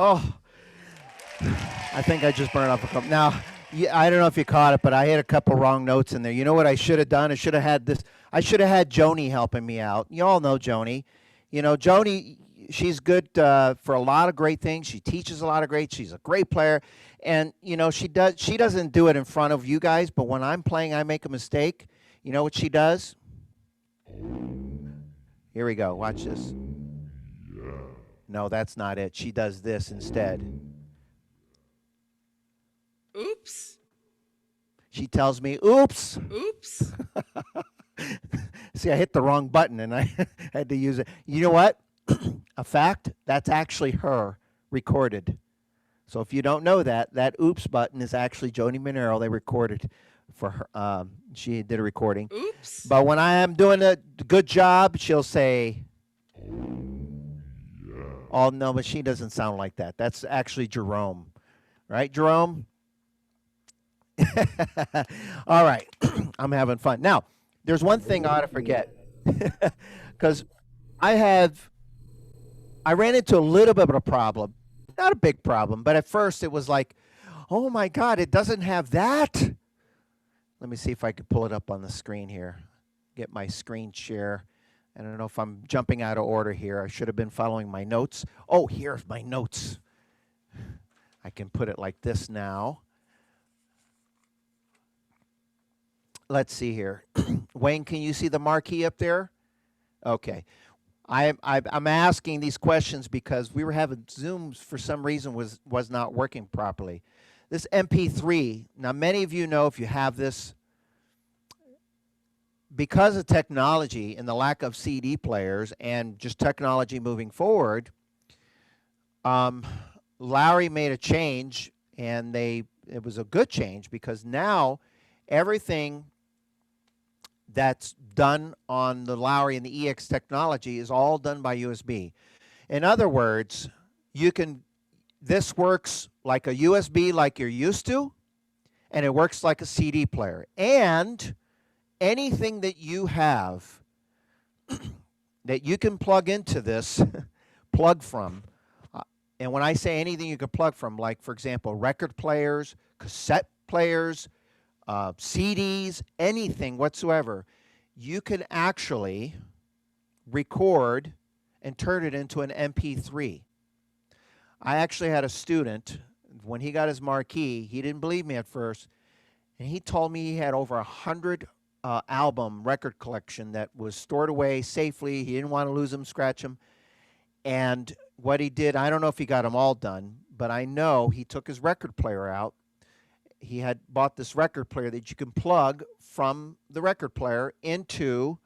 Oh, I think I just burned off a couple. Now, I don't know if you caught it, but I hit a couple wrong notes in there. You know what I should have done? I should have had this. I should have had Joni helping me out. You all know Joni. Joni, she's good for a lot of great things. She teaches a lot of great. She's a great player, and she doesn't do it in front of you guys. But when I'm playing, I make a mistake. You know what she does? Here we go. Watch this. No, that's not it. She does this instead. Oops. She tells me, oops. Oops. See, I hit the wrong button and I had to use it. You know what? A fact, that's actually her recorded. So if you don't know that, that oops button is actually Joni Monero. They recorded for her. She did a recording. Oops. But when I am doing a good job, she'll say, oh, no, but she doesn't sound like that. That's actually Jerome. Right, Jerome? All right. I'm having fun. Now, there's one thing I ought to forget. Because I ran into a little bit of a problem. Not a big problem, but at first it was like, oh, my God, it doesn't have that. Let me see if I could pull it up on the screen here. Get my screen share. I don't know if I'm jumping out of order here. I should have been following my notes. Oh, here's my notes. I can put it like this now. Let's see here. Wayne, can you see the marquee up there? Okay. I'm asking these questions because we were having Zooms for some reason was not working properly. This MP3, now many of you know if you have this, because of technology and the lack of CD players and just technology moving forward, Lowrey made a change, and it was a good change because now everything that's done on the Lowrey and the EX technology is all done by USB. In other words, this works like a USB like you're used to, and it works like a CD player. And anything that you have that you can plug into this, plug from, and when I say anything you can plug from, like, for example, record players, cassette players, CDs, anything whatsoever, you can actually record and turn it into an MP3. I actually had a student, when he got his marquee, he didn't believe me at first, and he told me he had over 100 album record collection that was stored away safely. He didn't want to lose them, scratch them. And what he did, I don't know if he got them all done, but I know he took his record player out. He had bought this record player that you can plug from the record player into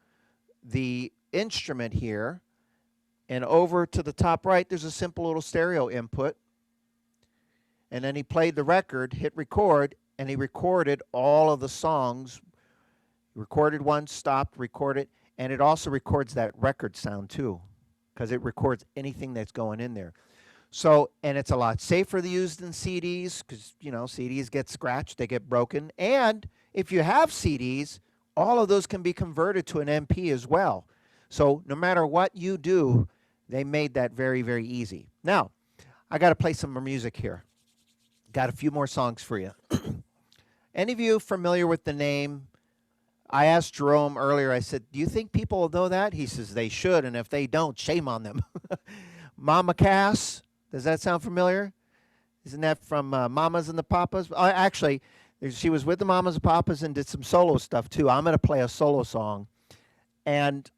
the instrument here. And over to the top right, there's a simple little stereo input. And then he played the record, hit record, and he recorded all of the songs. Recorded one, stopped, recorded, and it also records that record sound too, because it records anything that's going in there. So, and it's a lot safer to use than CDs, because, you know, CDs get scratched, they get broken. And if you have CDs, all of those can be converted to an MP as well. So no matter what you do, they made that very, very easy. Now, I got to play some more music here. Got a few more songs for you. Any of you familiar with the name? I asked Jerome earlier, I said, do you think people will know that? He says they should, and if they don't, shame on them. Mama Cass, does that sound familiar? Isn't that from Mamas and the Papas? Actually, she was with the Mamas and Papas and did some solo stuff too. I'm going to play a solo song. And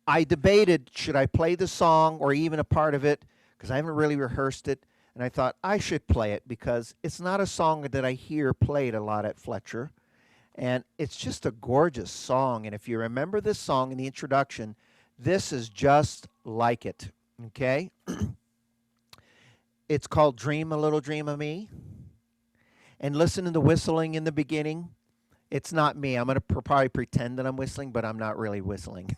I debated, should I play the song or even a part of it? Because I haven't really rehearsed it. And I thought I should play it because it's not a song that I hear played a lot at Fletcher. And it's just a gorgeous song. And if you remember this song in the introduction, this is just like it. Okay? It's called Dream a Little Dream of Me. And listen to the whistling in the beginning. It's not me. I'm going to probably pretend that I'm whistling, but I'm not really whistling.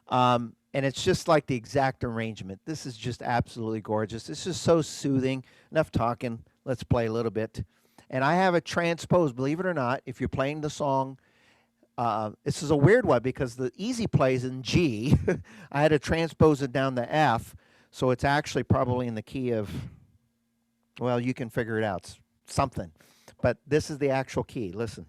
And it's just like the exact arrangement. This is just absolutely gorgeous. This is so soothing. Enough talking. Let's play a little bit. And I have it transposed, believe it or not, if you're playing the song. This is a weird one because the easy play is in G. I had to transpose it down to F, so it's actually probably in the key of, well, you can figure it out. It's something. But this is the actual key. Listen.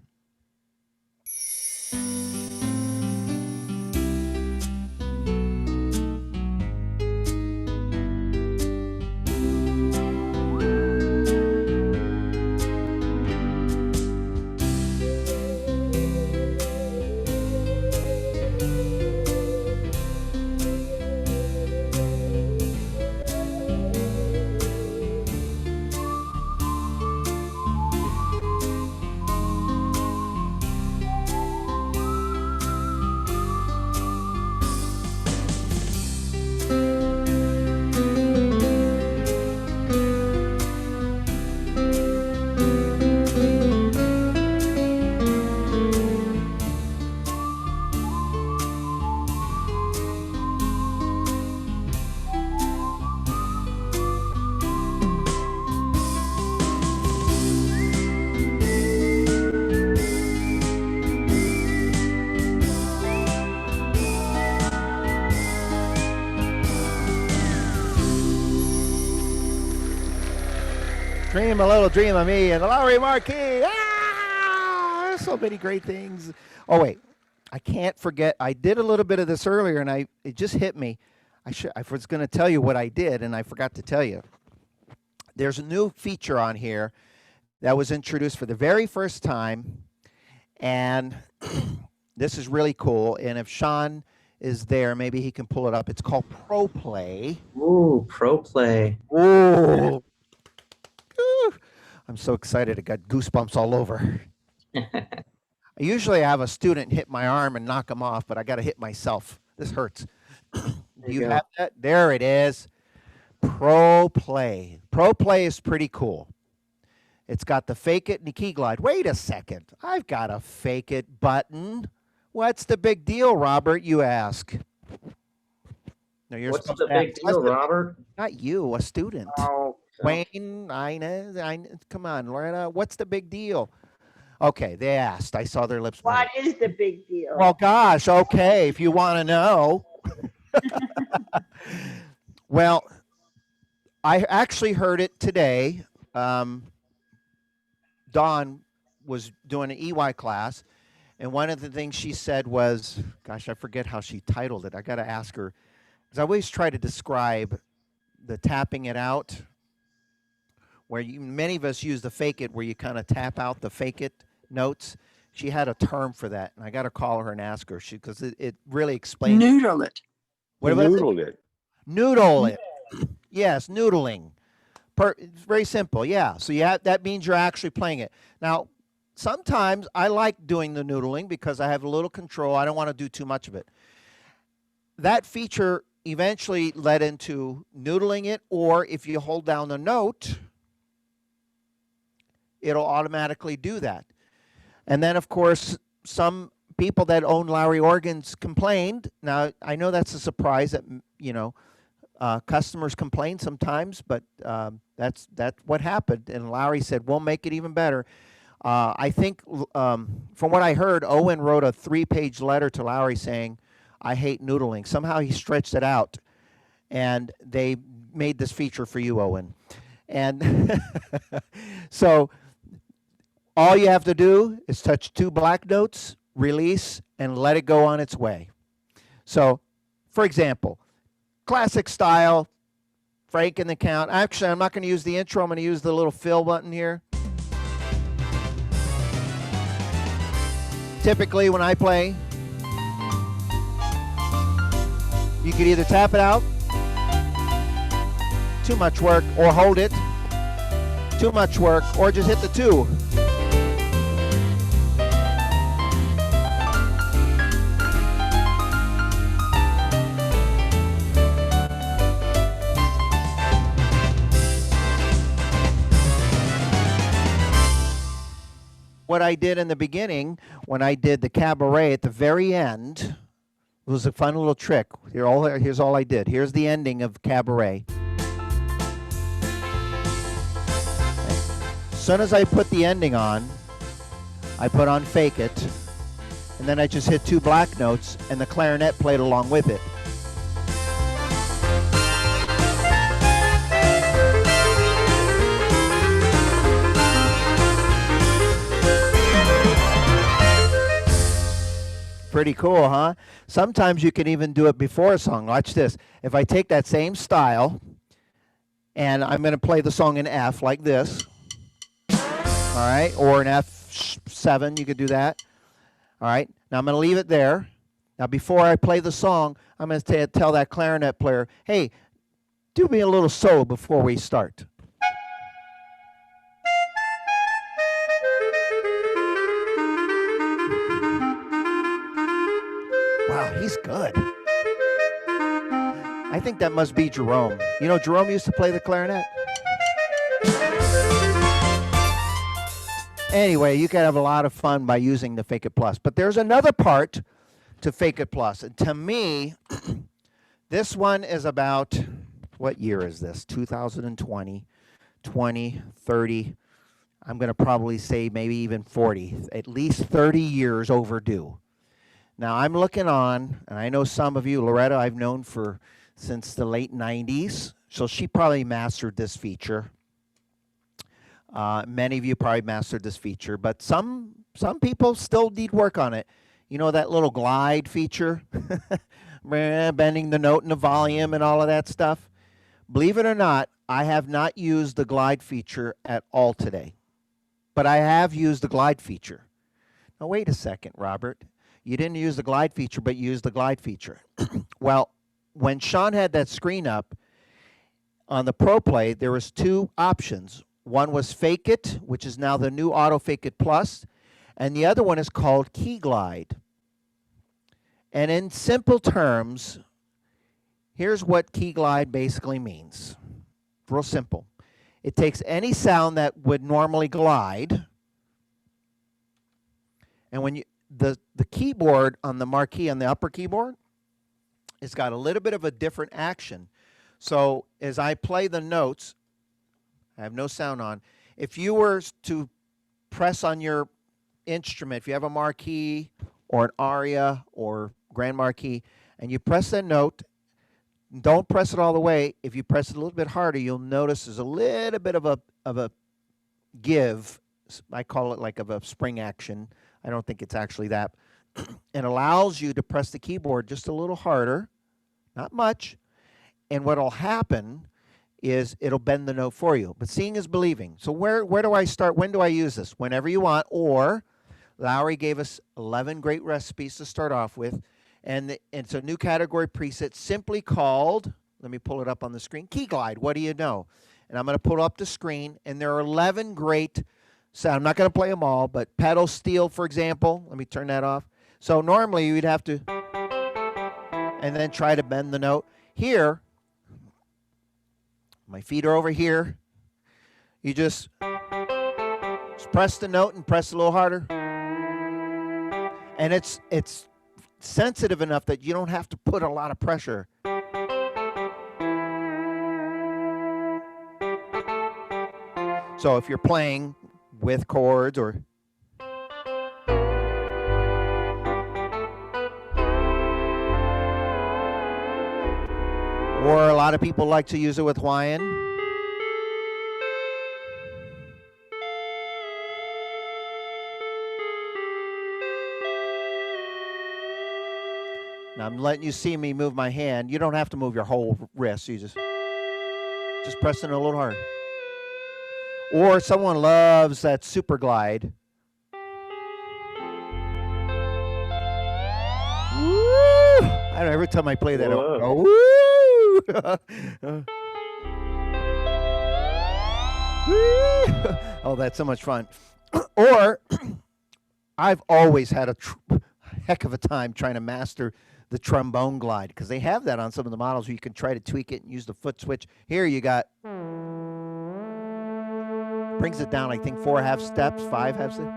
Dream a little dream of me and the Lowrey Marquee. Ah, there's so many great things. Oh wait, I can't forget. I did a little bit of this earlier, and it just hit me. I was going to tell you what I did, and I forgot to tell you. there's a new feature on here that was introduced for the very first time, and this is really cool. And if Sean is there, maybe he can pull it up. It's called Pro Play. Ooh, Pro Play. Oh, I'm so excited. I got goosebumps all over. I usually have a student hit my arm and knock him off, but I got to hit myself. This hurts. Do you go. have that? There it is. Pro Play. Pro Play is pretty cool. It's got the Fake It and the Key Glide. Wait a second. I've got a Fake It button. What's the big deal, Robert, you ask? No, you're What's supposed the to big ask. deal, Robert? Not you, a student. Oh, Wayne, Ina, come on, Loretta. What's the big deal? Okay, they asked. I saw their lips. What is the big deal? Well, gosh, okay, if you want to know. Well, I actually heard it today. Dawn was doing an EY class, and one of the things she said was, gosh, I forget how she titled it. I got to ask her, because I always try to describe the tapping it out, where many of us use the Fake It, where you kind of tap out the Fake It notes. She had a term for that, and I got to call her and ask her, because it really explains. Noodle it. What about Noodled it. Noodle it. Yes, noodling. It's very simple. Yeah. So that means you're actually playing it. Now, sometimes I like doing the noodling because I have a little control. I don't want to do too much of it. That feature eventually led into noodling it, or if you hold down the note, it'll automatically do that. And then, of course, some people that own Lowrey organs complained. Now, I know that's a surprise that, customers complain sometimes, but that's what happened. And Lowrey said, we'll make it even better. I think from what I heard, Owen wrote a 3-page letter to Lowrey saying, I hate noodling. Somehow he stretched it out, and they made this feature for you, Owen. And so all you have to do is touch 2 black notes, release, and let it go on its way. So, for example, classic style, Frank and the Count. Actually, I'm not going to use the intro. I'm going to use the little fill button here. Typically, when I play, you could either tap it out, too much work, or hold it, too much work, or just hit the 2. What I did in the beginning, when I did the cabaret at the very end, was a fun little trick. Here's all I did. Here's the ending of cabaret. As soon as I put the ending on, I put on Fake It, and then I just hit 2 black notes, and the clarinet played along with it. Pretty cool, huh? Sometimes you can even do it before a song. Watch this. If I take that same style, and I'm going to play the song in F like this, all right, or in F7, you could do that. All right, now I'm going to leave it there. Now, before I play the song, I'm going to tell that clarinet player, hey, do me a little solo before we start. Wow, he's good. I think that must be Jerome. You know, Jerome used to play the clarinet. Anyway, you can have a lot of fun by using the Fake It Plus. But there's another part to Fake It Plus. And to me, this one is about, what year is this? 2020, 20, 30. I'm going to probably say maybe even 40, at least 30 years overdue. Now, I'm looking on, and I know some of you, Loretta, I've known since the late 90s, so she probably mastered this feature. Many of you probably mastered this feature, but some people still need work on it. You know that little glide feature? Bending the note and the volume and all of that stuff? Believe it or not, I have not used the glide feature at all today, but I have used the glide feature. Now, wait a second, Robert. You didn't use the glide feature, but you used the glide feature. Well, when Sean had that screen up on the Pro Play, there was two options. One was Fake It, which is now the new Auto Fake It Plus, and the other one is called Key Glide. And in simple terms, here's what Key Glide basically means. Real simple. It takes any sound that would normally glide, and when you the keyboard on the Marquee, on the upper keyboard, it's got a little bit of a different action. So as I play the notes, I have no sound on. If you were to press on your instrument, if you have a Marquee or an aria or Grand Marquee, and you press that note, don't press it all the way. If you press it a little bit harder, you'll notice there's a little bit of a give. I call it like of a spring action. I don't think it's actually that. It allows you to press the keyboard just a little harder, not much. And what'll happen is it'll bend the note for you. But seeing is believing. So where do I start? When do I use this? Whenever you want. Or Lowrey gave us 11 great recipes to start off with. And it's a new category preset simply called, let me pull it up on the screen, Key Glide. What do you know? And I'm going to pull up the screen, and there are 11 great sound. I'm not going to play them all, but pedal steel, for example. Let me turn that off. So normally you'd have to, and then try to bend the note. Here, my feet are over here. You just press the note and press a little harder. And it's sensitive enough that you don't have to put a lot of pressure. So if you're playing with chords or a lot of people like to use it with Hawaiian. Now I'm letting you see me move my hand. You don't have to move your whole wrist. You just pressing it a little hard. Or someone loves that super glide. Woo! I don't know, every time I play that, I go, woo! Oh, that's so much fun. Or I've always had a heck of a time trying to master the trombone glide, because they have that on some of the models where you can try to tweak it and use the foot switch. Here you got, brings it down, I think 4 half steps, 5 half steps.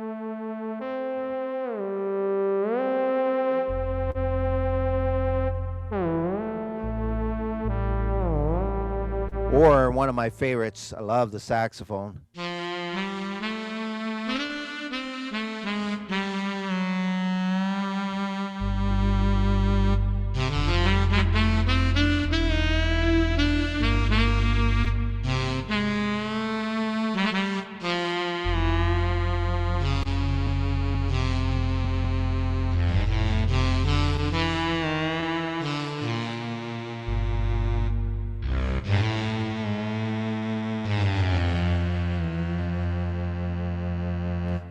Or one of my favorites, I love the saxophone.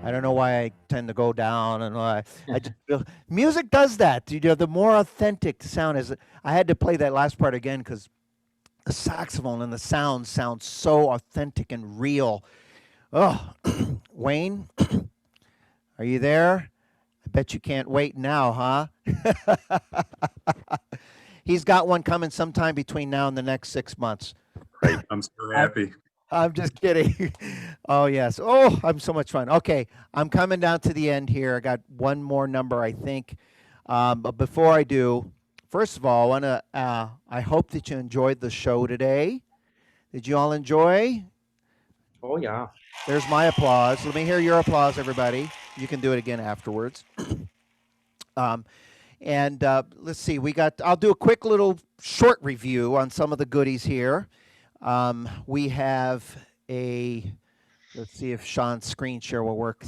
I don't know why I tend to go down, and I just feel music does that. You know, the more authentic the sound is. I had to play that last part again because the saxophone and the sound sounds so authentic and real. Oh, Wayne, are you there? I bet you can't wait now, huh? He's got one coming sometime between now and the next 6 months. Great. I'm so happy. I'm just kidding. Oh, yes. Oh, I'm so much fun. Okay, I'm coming down to the end here. I got one more number, I think. But before I do, first of all, I hope that you enjoyed the show today. Did you all enjoy? Oh, yeah. There's my applause. Let me hear your applause, everybody. You can do it again afterwards. Let's see. I'll do a quick little short review on some of the goodies here. We have let's see if Sean's screen share will work.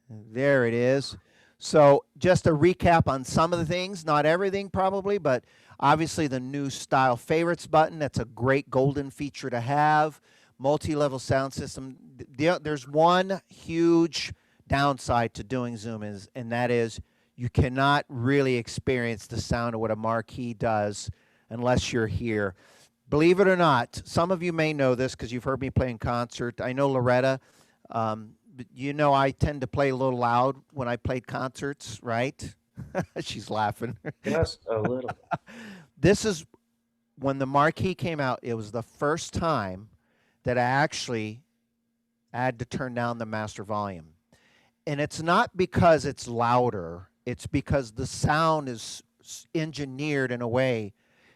There it is. So just a recap on some of the things, not everything probably, but Obviously, the new style favorites button. That's a great golden feature to have. Multi-level sound system. There's one huge downside to doing Zoom and that is you cannot really experience the sound of what a marquee does unless you're here. Believe it or not, some of you may know this because you've heard me play in concert. I know Loretta, but you know I tend to play a little loud when I played concerts, right? She's laughing. Just a little. This is when the marquee came out, it was the first time that I actually had to turn down the master volume. And it's not because it's louder, it's because the sound is engineered in a way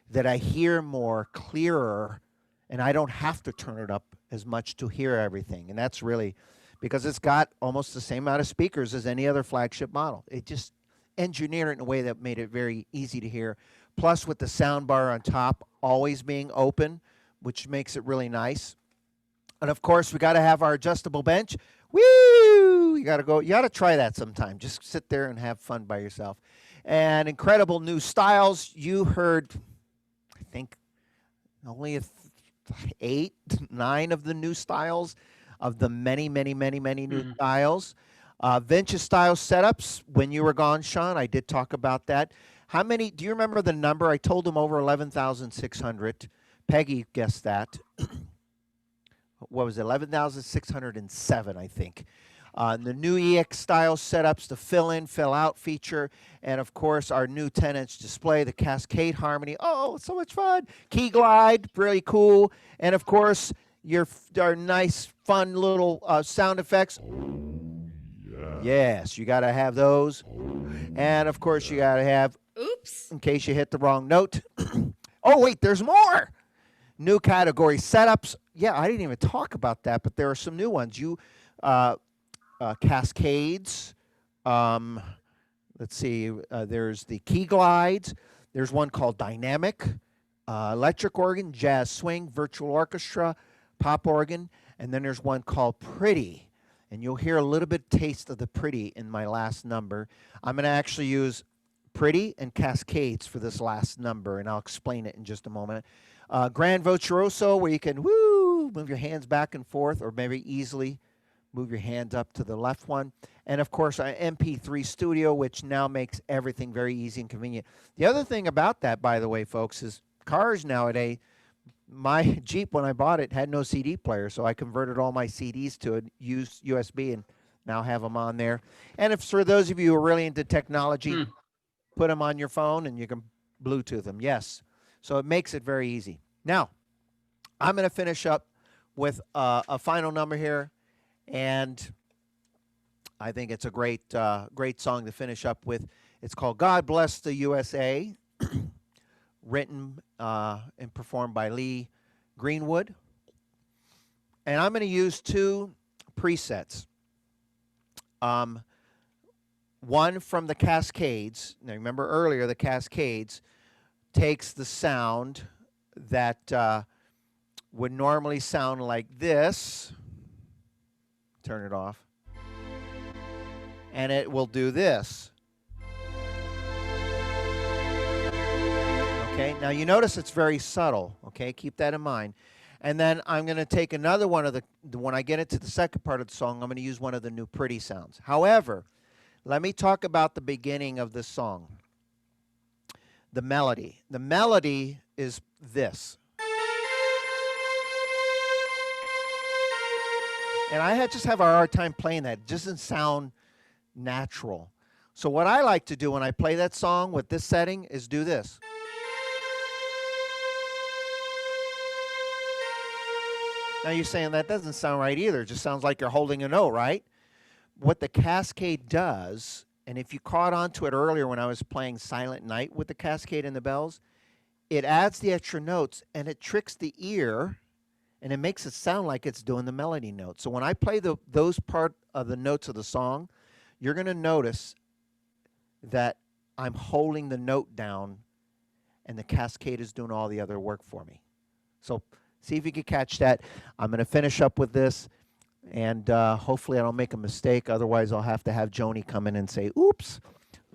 that I hear more clearer and I don't have to turn it up as much to hear everything. And that's really because it's got almost the same amount of speakers as any other flagship model. It just engineered it in a way that made it very easy to hear. Plus with the sound bar on top always being open, which makes it really nice. And of course, we got to have our adjustable bench. Woo! You got to try that sometime. Just sit there and have fun by yourself. And incredible new styles. You heard, I think, only 8, 9 of the new styles of the many new styles. Vintage style setups. When you were gone, Sean, I did talk about that. How many, do you remember the number? I told them over 11,600. Peggy guessed that. What was it, 11,607, I think. The new EX style setups, the fill in, fill out feature, and of course our new 10-inch display, the Cascade Harmony. Oh, so much fun. Key Glide, really cool. And of course, our nice, fun little sound effects. Yes, you got to have those. And of course, you got to have, Oops. in case you hit the wrong note. Oh, wait, there's more. New category setups. Yeah, I didn't even talk about that, but there are some new ones. Cascades. Let's see. There's the Key Glides. There's one called Dynamic, Electric Organ, Jazz Swing, Virtual Orchestra, Pop Organ, and then there's one called Pretty. And you'll hear a little bit taste of the Pretty in my last number. I'm going to actually use Pretty and Cascades for this last number, and I'll explain it in just a moment. Grand Virtuoso, where you can move your hands back and forth, or maybe easily move your hands up to the left one. And of course, our MP3 Studio, which now makes everything very easy and convenient. The other thing about that, by the way, folks, is cars nowadays, my Jeep, when I bought it, had no CD player, so I converted all my CDs to a used USB and now have them on there. And if for those of you who are really into technology, put them on your phone and you can Bluetooth them. Yes. So it makes it very easy. Now, I'm going to finish up with a final number here, and I think it's a great song to finish up with. It's called "God Bless the USA," written and performed by Lee Greenwood. And I'm going to use 2 presets. One from the Cascades. Now, remember earlier, the Cascades takes the sound that would normally sound like this. Turn it off. And it will do this. Okay, now you notice it's very subtle. Okay, keep that in mind. And then I'm going to take another one of when I get into the second part of the song, I'm going to use one of the new Pretty sounds. However, let me talk about the beginning of this song. The melody. The melody is this. And I just have a hard time playing that. It doesn't sound natural. So what I like to do when I play that song with this setting is do this. Now you're saying that doesn't sound right either. It just sounds like you're holding a note, right? What the Cascade does, and if you caught on to it earlier when I was playing Silent Night with the Cascade and the bells, it adds the extra notes and it tricks the ear and it makes it sound like it's doing the melody note. So when I play those part of the notes of the song, you're going to notice that I'm holding the note down and the Cascade is doing all the other work for me. So see if you can catch that. I'm going to finish up with this, and hopefully I don't make a mistake. Otherwise, I'll have to have Joni come in and say, oops.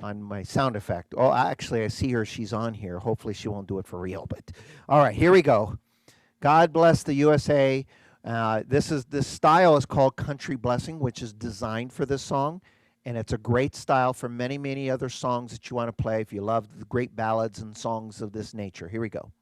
my sound effect. Oh, actually, I see her. She's on here. Hopefully, she won't do it for real. But all right, here we go. God bless the USA. This style is called Country Blessing, which is designed for this song, and it's a great style for many other songs that you want to play if you love the great ballads and songs of this nature. Here we go.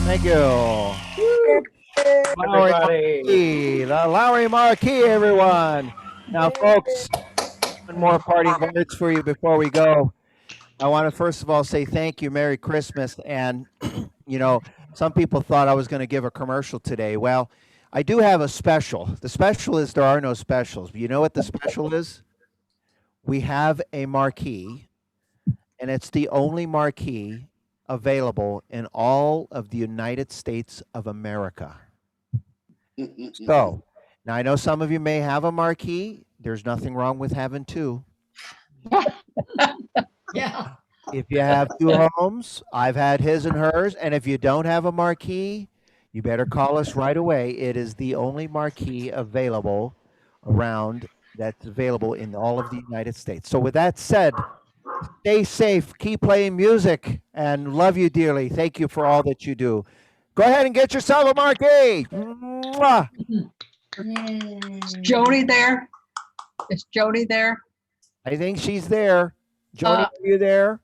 Thank you. Lowrey Everybody. Marquee, the Lowrey Marquee, everyone. Now, folks, one more parting words for you before we go. I want to first of all say thank you, Merry Christmas. And, some people thought I was going to give a commercial today. Well, I do have a special. The special is there are no specials. But you know what the special is? We have a marquee, and it's the only marquee available in all of the United States of America. So, now I know some of you may have a marquee. There's nothing wrong with having two. Yeah. If you have two homes, I've had his and hers. And if you don't have a marquee, you better call us right away. It is the only marquee available around that's available in all of the United States. So, with that said, stay safe, keep playing music, and love you dearly. Thank you for all that you do. Go ahead and get yourself a marquee. Mwah. Yay. Jody there? Is Jody there? I think she's there. Jody, Uh, are you there?